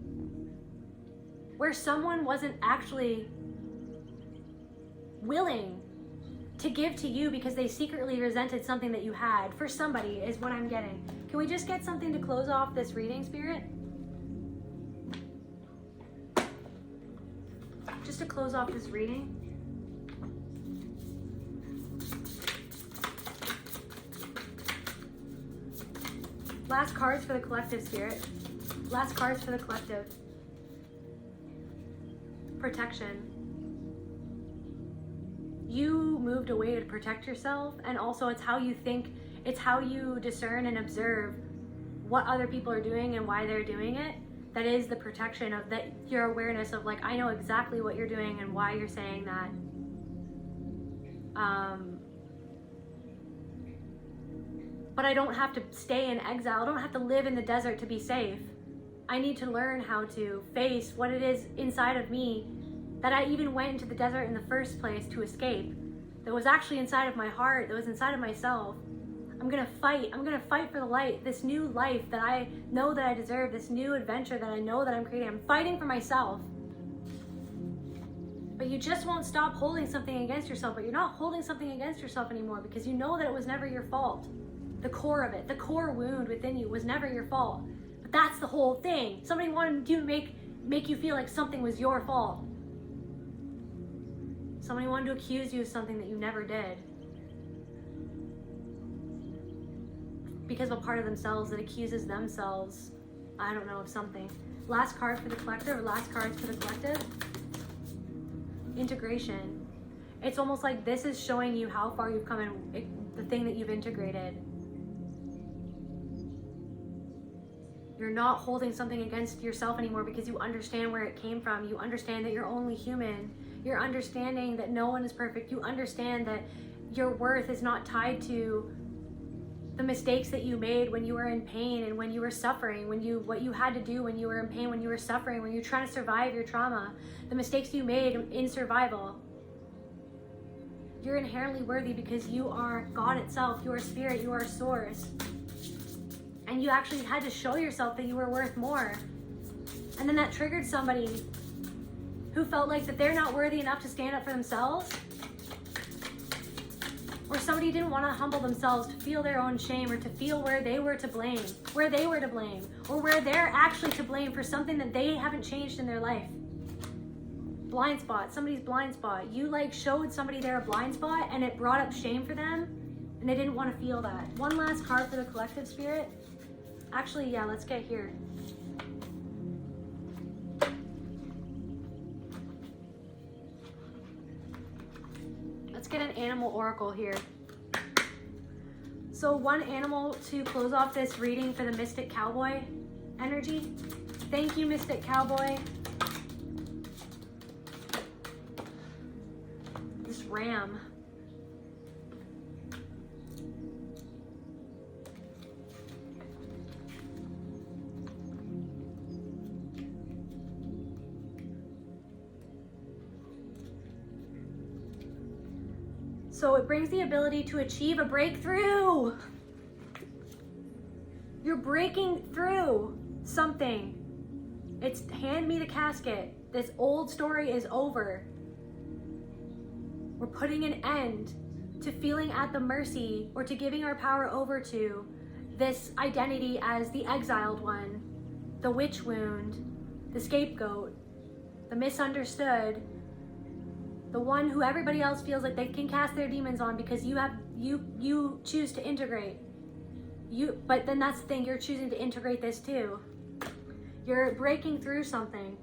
where someone wasn't actually willing to give to you because they secretly resented something that you had. For somebody is what I'm getting. Can we just get something to close off this reading, Spirit? Just to close off this reading. Last cards for the collective, Spirit. Last cards for the collective. Protection. You moved away to protect yourself, and also it's how you think, it's how you discern and observe what other people are doing and why they're doing it. That is the protection of that, your awareness of like, I know exactly what you're doing and why you're saying that. But I don't have to stay in exile. I don't have to live in the desert to be safe. I need to learn how to face what it is inside of me that I even went into the desert in the first place to escape. That was actually inside of my heart, that was inside of myself. I'm gonna fight for the light, this new life that I know that I deserve, this new adventure that I know that I'm creating. I'm fighting for myself. But you just won't stop holding something against yourself, but you're not holding something against yourself anymore because you know that it was never your fault. The core of it, the core wound within you was never your fault. But that's the whole thing. Somebody wanted to make you feel like something was your fault. Somebody wanted to accuse you of something that you never did. Because of a part of themselves that accuses themselves, I don't know, of something. Last card for the collective, or last cards for the collective. Integration. It's almost like this is showing you how far you've come and the thing that you've integrated. You're not holding something against yourself anymore because you understand where it came from. You understand that you're only human. You're understanding that no one is perfect. You understand that your worth is not tied to the mistakes that you made when you were in pain and when you were suffering, what you had to do when you were in pain, when you were suffering, when you were trying to survive your trauma, the mistakes you made in survival. You're inherently worthy because you are God itself. You are spirit. You are source. And you actually had to show yourself that you were worth more. And then that triggered somebody who felt like that they're not worthy enough to stand up for themselves. Or somebody didn't want to humble themselves to feel their own shame or to feel where they were to blame, or where they're actually to blame for something that they haven't changed in their life. Blind spot, somebody's blind spot. You like showed somebody their blind spot and it brought up shame for them and they didn't want to feel that. One last card for the collective, Spirit. Actually, yeah, let's get here. Let's get an animal oracle here. So one animal to close off this reading for the Mystic Cowboy energy. Thank you, Mystic Cowboy. This ram. So it brings the ability to achieve a breakthrough. You're breaking through something. It's hand me the casket. This old story is over. We're putting an end to feeling at the mercy or to giving our power over to this identity as the exiled one, the witch wound, the scapegoat, the misunderstood, the one who everybody else feels like they can cast their demons on because you choose to integrate. But then that's the thing, you're choosing to integrate this too. You're breaking through something.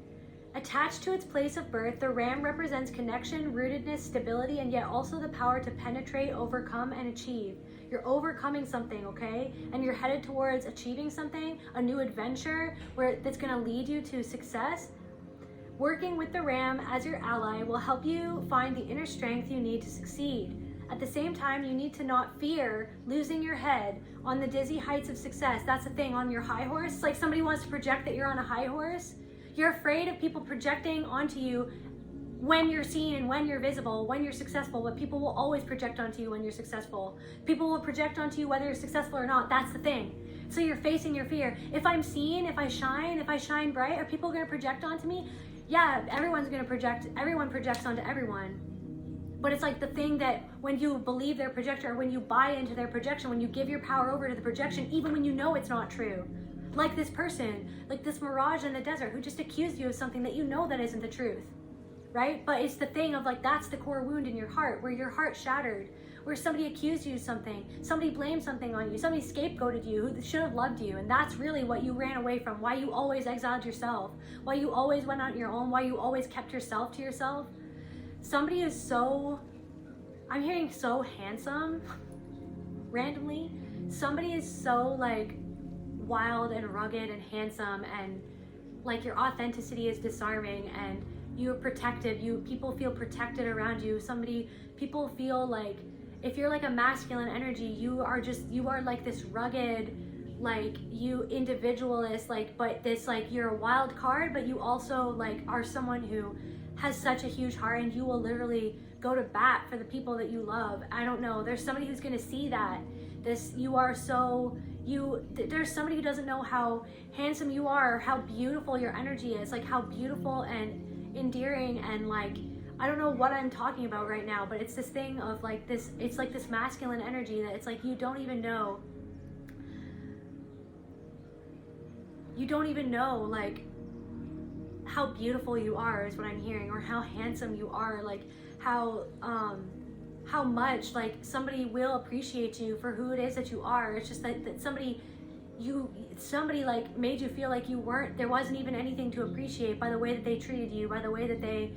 Attached to its place of birth, the ram represents connection, rootedness, stability, and yet also the power to penetrate, overcome, and achieve. You're overcoming something, okay? And you're headed towards achieving something, a new adventure that's gonna lead you to success. Working with the ram as your ally will help you find the inner strength you need to succeed. At the same time, you need to not fear losing your head on the dizzy heights of success. That's the thing, on your high horse. It's like somebody wants to project that you're on a high horse. You're afraid of people projecting onto you when you're seen and when you're visible, when you're successful, but people will always project onto you when you're successful. People will project onto you whether you're successful or not. That's the thing. So you're facing your fear. If I'm seen, if I shine bright, are people gonna project onto me? Yeah, everyone's gonna project, everyone projects onto everyone. But it's like the thing that when you believe their projector, or when you buy into their projection, when you give your power over to the projection, even when you know it's not true. Like this person, like this mirage in the desert who just accused you of something that you know that isn't the truth, right? But it's the thing of like, that's the core wound in your heart, where your heart shattered, where somebody accused you of something, somebody blamed something on you, somebody scapegoated you who should have loved you. And that's really what you ran away from, why you always exiled yourself, why you always went on your own, why you always kept yourself to yourself. Somebody is so, I'm hearing so handsome, randomly. Somebody is so like wild and rugged and handsome, and like your authenticity is disarming, and you're protective. People feel protected around you. People feel like, if you're like a masculine energy, you are like this rugged, like you individualist, like, but this like, you're a wild card, but you also like are someone who has such a huge heart, and you will literally go to bat for the people that you love. I don't know, there's somebody who's gonna see that. There's somebody who doesn't know how handsome you are, how beautiful your energy is, like how beautiful and endearing, and like, I don't know what I'm talking about right now, but it's this thing of like this, it's like this masculine energy that it's like you don't even know like how beautiful you are is what I'm hearing, or how handsome you are, like how much like somebody will appreciate you for who it is that you are. It's just that somebody like made you feel like there wasn't even anything to appreciate by the way that they treated you, by the way that they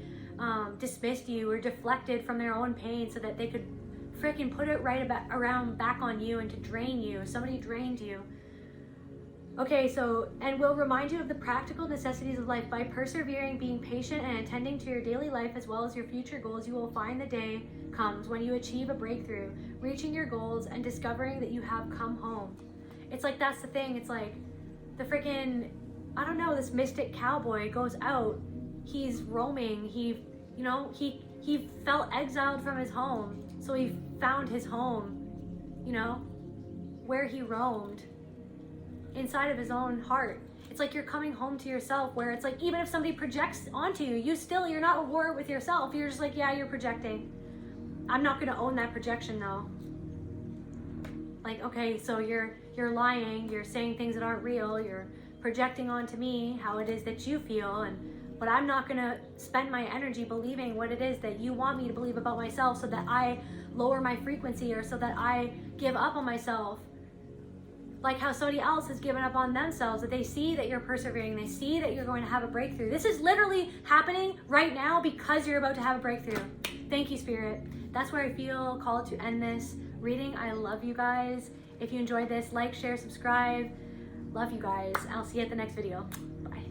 dismissed you or deflected from their own pain so that they could freaking put it right around back on you and to drain you. Somebody drained you. Okay, so, and will remind you of the practical necessities of life. By persevering, being patient, and attending to your daily life as well as your future goals, you will find the day comes when you achieve a breakthrough, reaching your goals and discovering that you have come home. It's like, that's the thing. It's like the freaking, I don't know, this mystic cowboy goes out, he's roaming, he felt exiled from his home, so he found his home, where he roamed, inside of his own heart. It's like you're coming home to yourself, where it's like, even if somebody projects onto you, you're not at war with yourself. You're just like, yeah, you're projecting. I'm not gonna own that projection though. Like, okay, so you're lying, you're saying things that aren't real, you're projecting onto me how it is that you feel, but I'm not gonna spend my energy believing what it is that you want me to believe about myself, so that I lower my frequency, or so that I give up on myself. Like how somebody else has given up on themselves, that they see that you're persevering, they see that you're going to have a breakthrough. This is literally happening right now because you're about to have a breakthrough. Thank you, Spirit. That's where I feel called to end this reading. I love you guys. If you enjoyed this, like, share, subscribe. Love you guys. I'll see you at the next video. Bye.